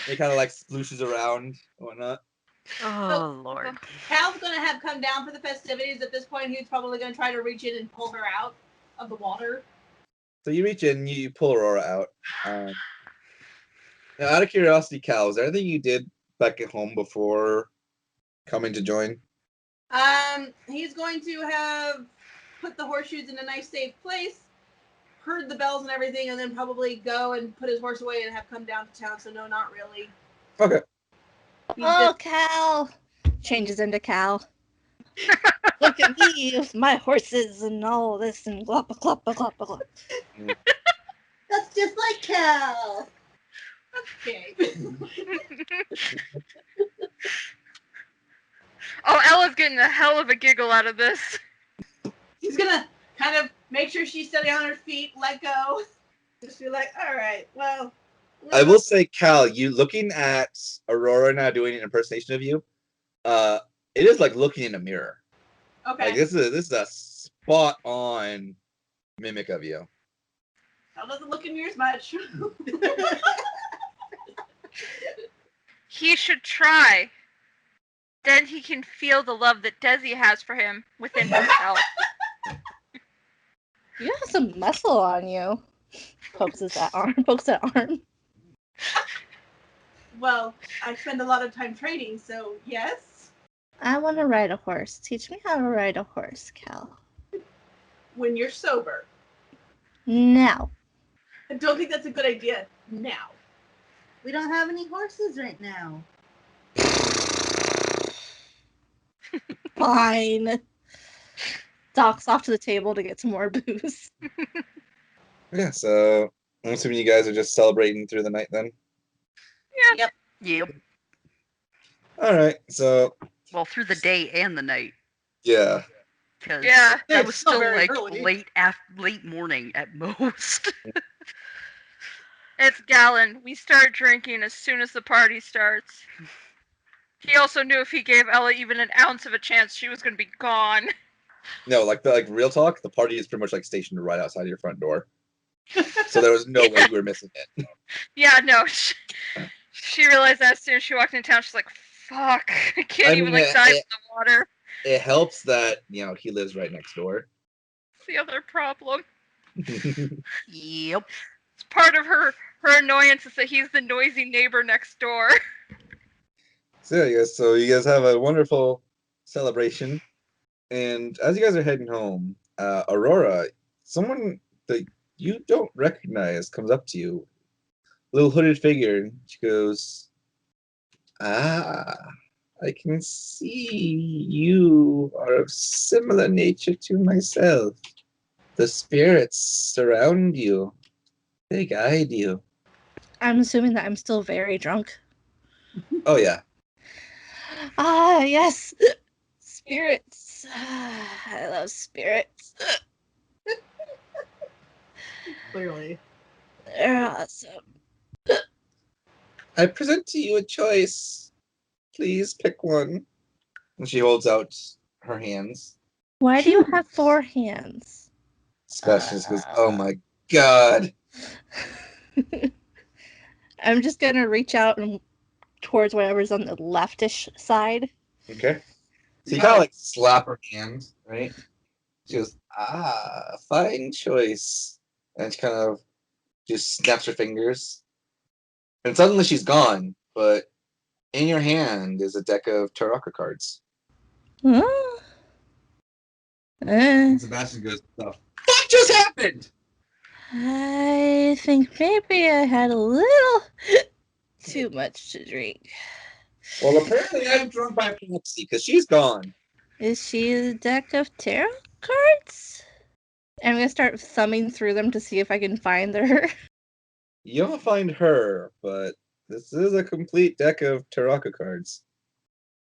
G: He kind of like splooshes around and whatnot.
F: Oh, Lord.
D: Cal's gonna have come down for the festivities. At this point, he's probably gonna try to reach in and pull her out of the water.
G: So you reach in, you pull Aurora out. Now, out of curiosity, Cal, is there anything you did back at home before coming to join?
D: He's going to have put the horseshoes in a nice safe place, heard the bells and everything, and then probably go and put his horse away and have come down to town. So no, not really.
G: Okay.
D: He's
E: Oh,
D: just-
E: Cal! Changes into Cal. Look at me with my horses and all this and gloppa gloppa gloppa glop.
D: That's just like Cal. Okay.
B: Oh, Ella's getting a hell of a giggle out of this.
D: He's gonna kind of make sure she's steady on her feet, let go. Just be like, all right, well.
G: I will say, Cal, you looking at Aurora now doing an impersonation of you, it is like looking in a mirror.
D: Okay.
G: Like this is a spot on mimic of you.
D: Cal doesn't look in mirrors much.
B: He should try. Then he can feel the love that Desi has for him within himself.
E: You have some muscle on you. Pokes that arm.
D: Well, I spend a lot of time training, so yes.
E: I want to ride a horse. Teach me how to ride a horse, Cal.
D: When you're sober.
E: Now.
D: I don't think that's a good idea now.
C: We don't have any horses right now.
E: Fine. Docks off to the table to get some more booze.
G: Yeah, so I'm assuming you guys are just celebrating through the night then.
F: Yep.
G: All right, so
F: Well, through the day and the night.
G: yeah,
F: Because
B: Yeah.
F: that
D: It's
F: was
D: still
F: still
D: very
F: like
D: early.
F: late morning at most.
B: It's Galen. We start drinking as soon as the party starts. He also knew if he gave Ella even an ounce of a chance, she was going to be gone.
G: no, like real talk, the party is pretty much like stationed right outside of your front door, so there was no way you were missing it.
B: Yeah, no. She realized that as soon as she walked into town, she's like, fuck. I can't even dive in the water.
G: It helps that he lives right next door.
B: That's the other problem.
F: Yep.
B: It's part of her annoyance is that he's the noisy neighbor next door.
G: So yeah, so you guys have a wonderful celebration, and as you guys are heading home, Aurora, someone that you don't recognize comes up to you, little hooded figure, and she goes, "Ah, I can see you are of similar nature to myself. The spirits surround you. They guide you."
E: I'm assuming that I'm still very drunk.
G: Oh yeah.
E: Ah, yes. Spirits. I love spirits.
D: Clearly.
E: They're awesome.
G: I present to you a choice. Please pick one. And she holds out her hands.
E: Why do you have 4 hands?
G: Sebastian just goes, "Oh my god."
E: I'm just gonna reach out and towards whatever's on the leftish side.
G: Okay. So you kind of like slap her hand, right? She goes, "Ah, fine choice." And she kind of just snaps her fingers. And suddenly she's gone, but in your hand is a deck of Taraka cards.
E: Huh?
G: And Sebastian goes, "The fuck just happened?"
E: I think maybe I had a little too much to drink.
G: Well, apparently I'm drunk by proxy because she's gone.
E: Is she a deck of tarot cards? I'm gonna start thumbing through them to see if I can find her.
G: You don't find her, but this is a complete deck of Taraka cards.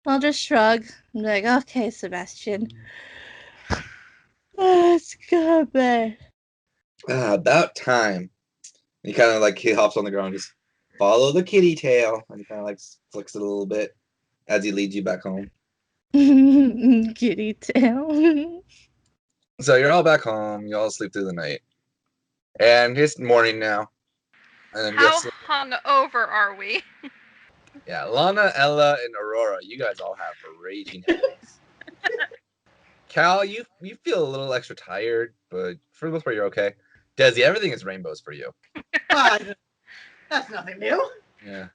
E: I'll just shrug. I'm like, okay, Sebastian. Let's go to bed.
G: About time. He kind of he hops on the ground, just follow the kitty tail, and he kind of flicks it a little bit as he leads you back home.
E: Kitty tail.
G: So you're all back home. You all sleep through the night, and it's morning now. And I'm
B: How
G: guessing,
B: hungover are we?
G: yeah, Lana, Ella, and Aurora, you guys all have raging headaches. Cal, you feel a little extra tired, but for the most part, you're okay. Desi, everything is rainbows for you.
D: That's nothing new.
G: Yeah.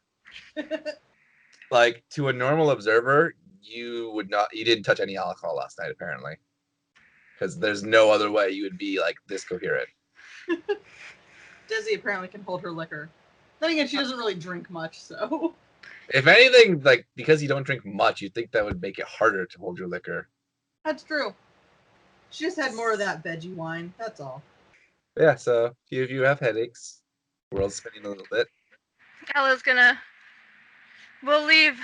G: To a normal observer, you didn't touch any alcohol last night, apparently. Because there's no other way you would be this coherent.
D: Desi apparently can hold her liquor. Then again, she doesn't really drink much, so.
G: If anything, because you don't drink much, you'd think that would make it harder to hold your liquor.
D: That's true. She just had more of that veggie wine, that's all.
G: Yeah, so if you have headaches, the world's spinning a little bit.
B: Ella's we'll leave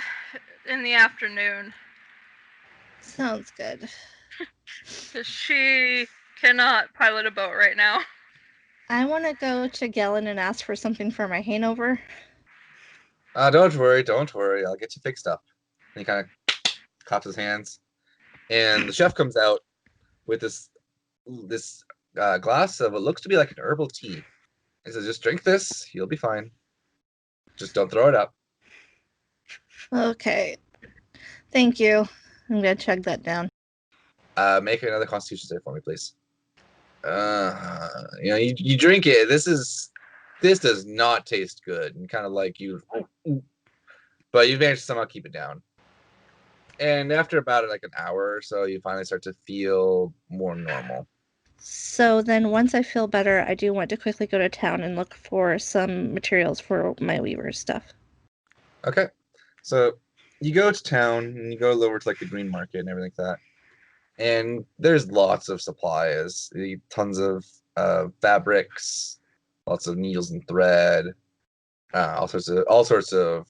B: in the afternoon.
E: Sounds good.
B: She cannot pilot a boat right now.
E: I want to go to Galen and ask for something for my hangover.
G: Don't worry. I'll get you fixed up. And he kind of claps his hands. And the chef comes out with this glass of what looks to be like an herbal tea. He says, just drink this. You'll be fine. Just don't throw it up.
E: Okay. Thank you. I'm going to chug that down.
G: Make another constitution save for me, please. You drink it. This does not taste good. And kind of but you managed to somehow keep it down. And after about an hour or so, you finally start to feel more normal.
E: So then once I feel better, I do want to quickly go to town and look for some materials for my weaver stuff.
G: Okay. So you go to town and you go over to the green market and everything like that. And there's lots of supplies, tons of fabrics, lots of needles and thread, all sorts of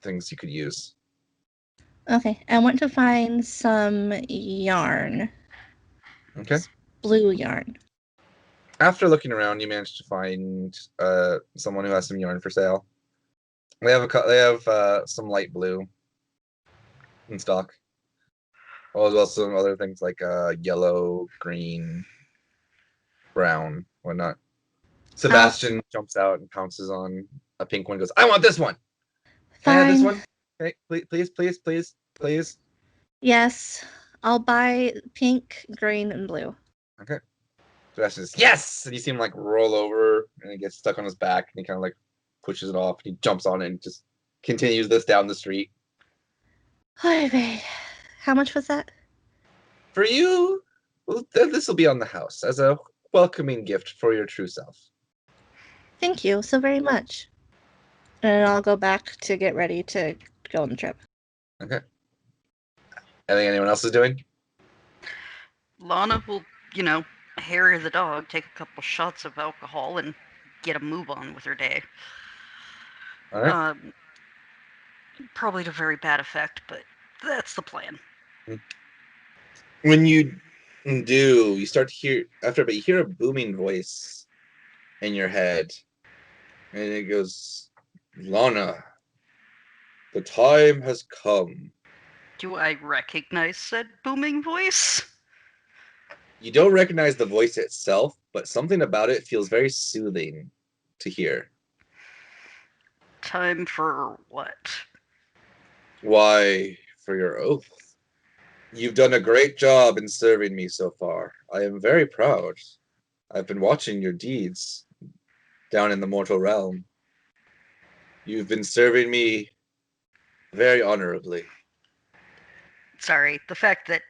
G: things you could use.
E: Okay, I want to find some yarn.
G: Okay.
E: Blue yarn.
G: After looking around, you manage to find someone who has some yarn for sale. They have some light blue in stock, as well as some other things like yellow, green, brown, whatnot. Sebastian jumps out and pounces on a pink one. Goes, I want this one. Can I have this one? Okay, please.
E: Yes, I'll buy pink, green, and blue.
G: Okay. Sebastian says, yes! And you see him roll over and he gets stuck on his back and he kind of pushes it off and he jumps on it and just continues this down the street.
E: Okay. How much was that?
G: For you, well, this will be on the house as a welcoming gift for your true self.
E: Thank you so very much. And I'll go back to get ready to go on the trip.
G: Okay. Anything anyone else is doing?
F: Lana will, harry the dog, take a couple shots of alcohol, and get a move on with her day.
G: All right.
F: Probably to very bad effect, but that's the plan.
G: When you do, you start to hear, but you hear a booming voice in your head. And it goes, Lana, the time has come.
F: Do I recognize said booming voice?
G: You don't recognize the voice itself, but something about it feels very soothing to hear.
F: Time for what?
G: Why, for your oath. You've done a great job in serving me so far. I am very proud. I've been watching your deeds down in the mortal realm. You've been serving me very honorably.
F: Sorry, the fact that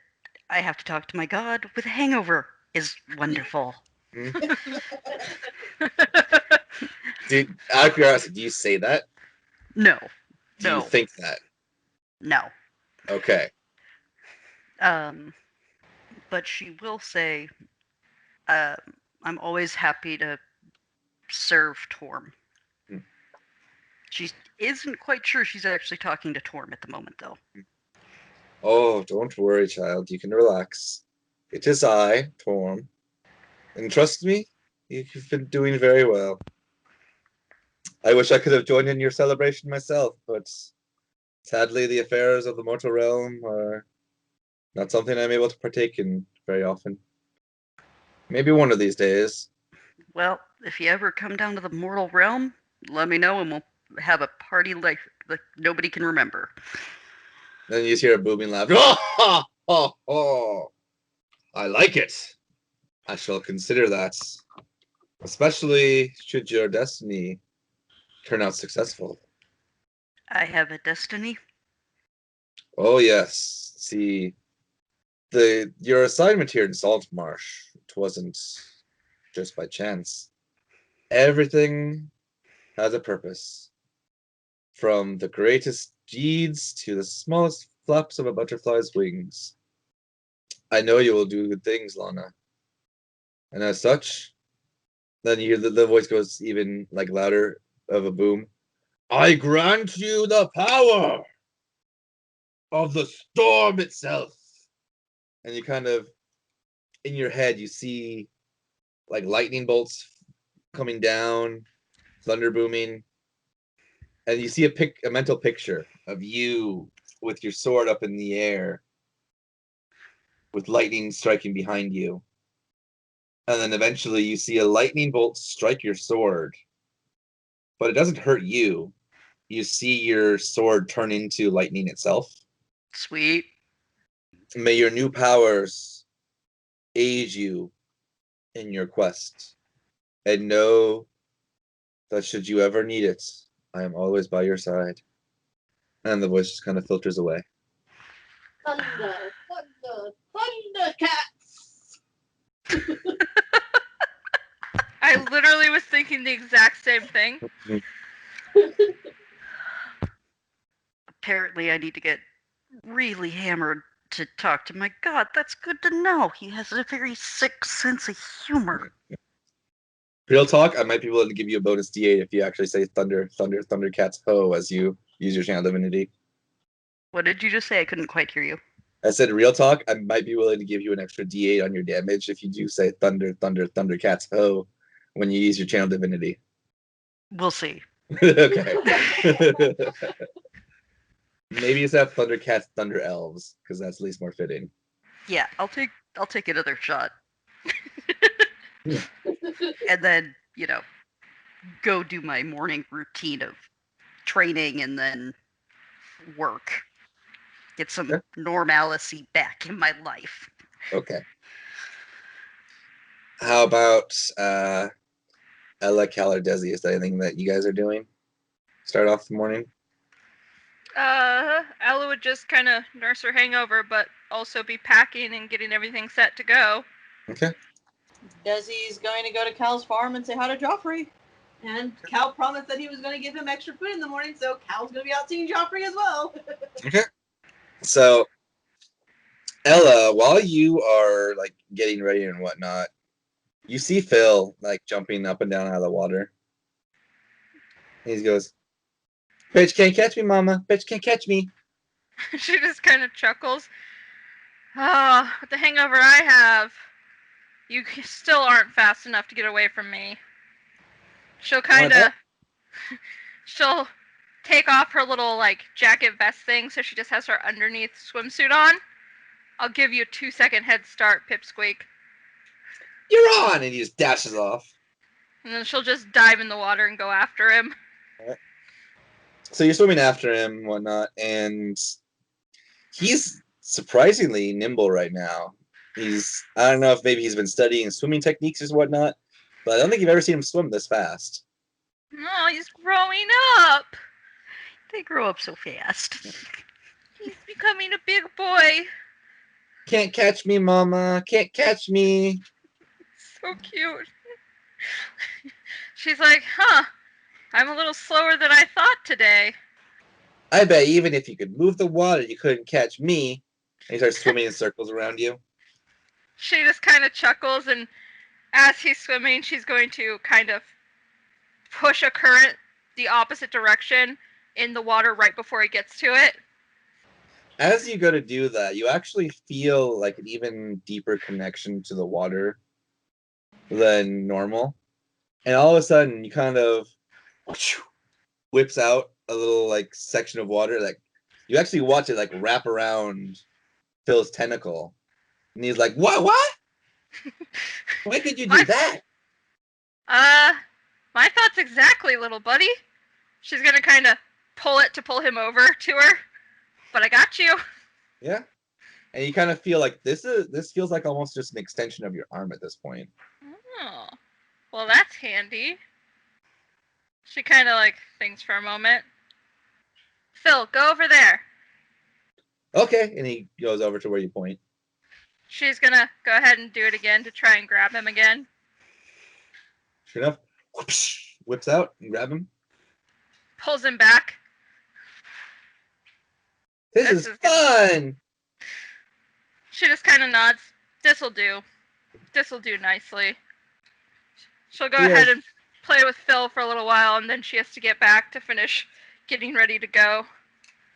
F: I have to talk to my god with a hangover is wonderful.
G: Out of curiosity, do you say that?
F: No.
G: Do you think that?
F: No.
G: Okay.
F: But she will say, I'm always happy to serve Torm. She isn't quite sure she's actually talking to Torm at the moment, though.
G: Oh, don't worry, child. You can relax. It is I, Torm. And trust me, you've been doing very well. I wish I could have joined in your celebration myself, but sadly the affairs of the mortal realm are not something I'm able to partake in very often. Maybe one of these days.
F: Well, if you ever come down to the mortal realm, let me know and we'll have a party like nobody can remember.
G: Then you just hear a booming laugh. Oh, oh, oh. I like it. I shall consider that. Especially should your destiny turn out successful.
F: I have a destiny.
G: Oh yes. See, your assignment here in Saltmarsh, it wasn't just by chance. Everything has a purpose. From the greatest deeds to the smallest flaps of a butterfly's wings. I know you will do good things, Lana. And as such, then you hear the voice goes even like louder of a boom. I grant you the power of the storm itself. And you kind of, in your head, you see like lightning bolts coming down, thunder booming, and you see a mental picture of you with your sword up in the air, with lightning striking behind you. And then eventually you see a lightning bolt strike your sword, but it doesn't hurt you. You see your sword turn into lightning itself.
F: Sweet.
G: May your new powers aid you in your quest. And know that should you ever need it, I am always by your side. And the voice just kind of filters away.
C: Thunder, thunder, thundercats!
B: I literally was thinking the exact same thing.
F: Apparently, I need to get really hammered to talk to my god. That's good to know. He has a very sick sense of humor.
G: Real talk, I might be willing to give you a bonus D8 if you actually say thunder, thunder, thundercats ho as you use your channel divinity.
F: What did you just say? I couldn't quite hear you.
G: I said real talk, I might be willing to give you an extra D8 on your damage if you do say thunder, thunder, thundercats ho when you use your channel divinity.
F: We'll see.
G: Okay. Maybe it's have thundercats, thunder elves, because that's at least more fitting.
F: Yeah, I'll take another shot. And then, go do my morning routine of training and then work. Get some normalcy back in my life.
G: Okay. How about Ella, Cal, or Desi? Is there anything that you guys are doing? Start off the morning?
B: Ella would just kind of nurse her hangover, but also be packing and getting everything set to go.
G: Okay.
C: Desi's going to go to Cal's farm and say hi to Joffrey. And Cal promised that he was going to give him extra food in the morning, so Cal's going to be out seeing Joffrey as well.
G: Okay. So, Ella, while you are like getting ready and whatnot, you see Phil like jumping up and down out of the water. He goes, "Bitch can't catch me, mama. Bitch can't catch me."
B: She just kind of chuckles. Oh, with the hangover I have, you still aren't fast enough to get away from me. She'll kind of, she'll take off her little like jacket vest thing, so she just has her underneath swimsuit on. I'll give you a 2-second head start, Pipsqueak.
G: You're on, and he just dashes off.
B: And then she'll just dive in the water and go after him.
G: Right. So you're swimming after him and whatnot, and he's surprisingly nimble right now. I don't know if maybe he's been studying swimming techniques or whatnot, but I don't think you've ever seen him swim this fast.
B: No, he's growing up.
F: They grow up so fast.
B: He's becoming a big boy.
G: Can't catch me, mama. Can't catch me.
B: So cute. She's like, huh, I'm a little slower than I thought today.
G: I bet even if you could move the water, you couldn't catch me. And he starts swimming in circles around you.
B: She just kind of chuckles, and as he's swimming, she's going to kind of push a current the opposite direction in the water right before he gets to it.
G: As you go to do that, you actually feel like an even deeper connection to the water than normal. And all of a sudden, you kind of whips out a little like section of water. Like you actually watch it like wrap around Phil's tentacle, and he's like, "What? What? Why could you do
B: My-
G: that?"
B: My thoughts exactly, little buddy. She's gonna kind of pull it to pull him over to her, but I got you.
G: Yeah, and you kind of feel like this feels like almost just an extension of your arm at this point.
B: Oh, well, that's handy. She kind of like thinks for a moment. Phil, go over there.
G: Okay, and he goes over to where you point.
B: She's gonna go ahead and do it again to try and grab him again.
G: Sure enough, whoosh, whips out and grab him.
B: Pulls him back.
G: This
B: This
G: is
B: is good.
G: fun.
B: She just kind of nods. This'll do. This'll do nicely. She'll go
G: Yes.
B: ahead and play with Phil for a little while, and then she has to get back to finish getting ready to go.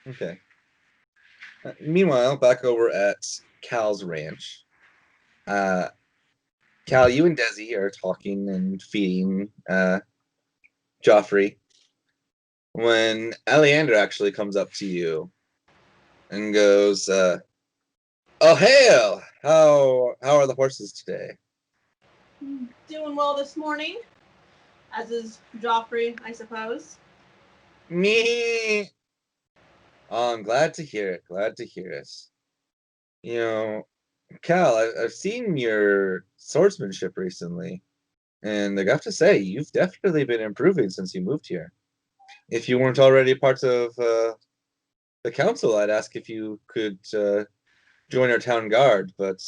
G: Okay. Meanwhile, back over at Cal's ranch, Cal, you and Desi are talking and feeding Joffrey when Aleander actually comes up to you and goes, "Oh hail! How are the horses today?"
D: Doing well this morning, as is Joffrey, I suppose.
G: Me. Oh, I'm glad to hear it. Glad to hear it. You know, Cal, I've seen your swordsmanship recently, and I got to say, you've definitely been improving since you moved here. If you weren't already part of the council, I'd ask if you could join our town guard, but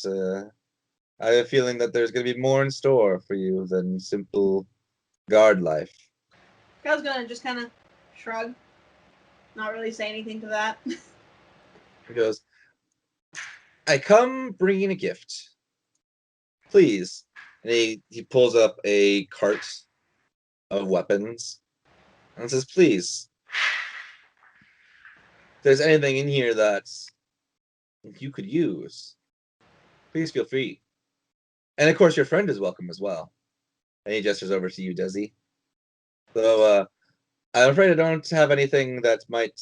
G: I have a feeling that there's going to be more in store for you than simple guard life.
D: I was gonna just kind of shrug, not really say anything to that.
G: He goes, "I come bringing a gift. Please." And he pulls up a cart of weapons and says, "Please, if there's anything in here that you could use, please feel free. And of course, your friend is welcome as well." And he gestures over to you, Desi. So I'm afraid I don't have anything that might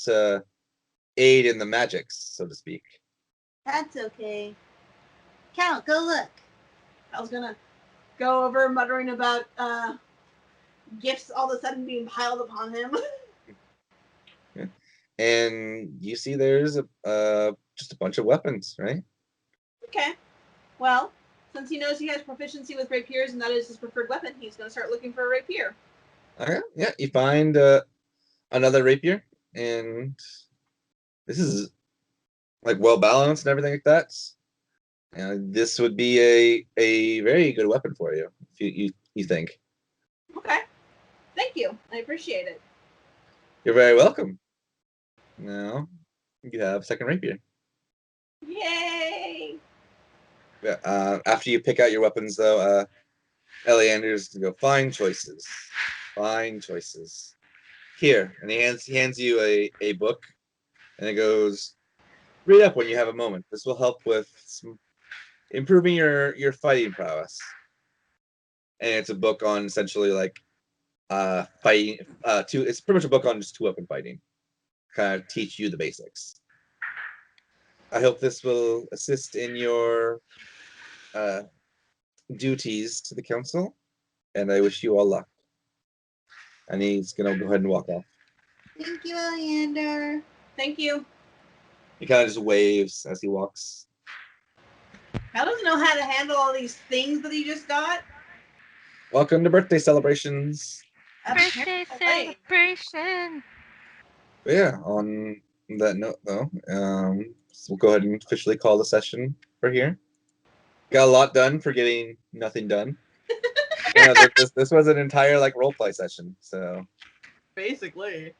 G: aid in the magics, so to speak.
C: That's okay. Cal, go look.
D: I was gonna go over muttering about gifts all of a sudden being piled upon him.
G: And you see there's just a bunch of weapons, right?
D: Okay. Well, since he knows he has proficiency with rapiers and that is his preferred weapon, he's gonna start looking for a rapier.
G: Okay, yeah, you find another rapier, and this is like well balanced and everything like that. And this would be a very good weapon for you, if you think.
D: Okay. Thank you. I appreciate it.
G: You're very welcome. Now you have second rapier.
D: Yay!
G: Yeah, after you pick out your weapons, though, Eleander's to go. Fine choices. Fine choices. Here, and he hands you a book, and it goes, "Read up when you have a moment. This will help with improving your fighting prowess." And it's a book on essentially like fighting. It's pretty much a book on just 2-weapon fighting. Kind of teach you the basics. I hope this will assist in your duties to the council, and I wish you all luck. And he's gonna go ahead and walk off.
C: Thank you, Leander.
D: Thank you.
G: He kind of just waves as he walks.
D: Cal doesn't know how to handle all these things that he just got.
G: Welcome to birthday celebrations.
B: Birthday
D: Apparently.
B: celebration.
G: But yeah, on that note, though, so we'll go ahead and officially call the session for here. Got a lot done for getting nothing done. You know, this was an entire like role play session. So
D: Basically.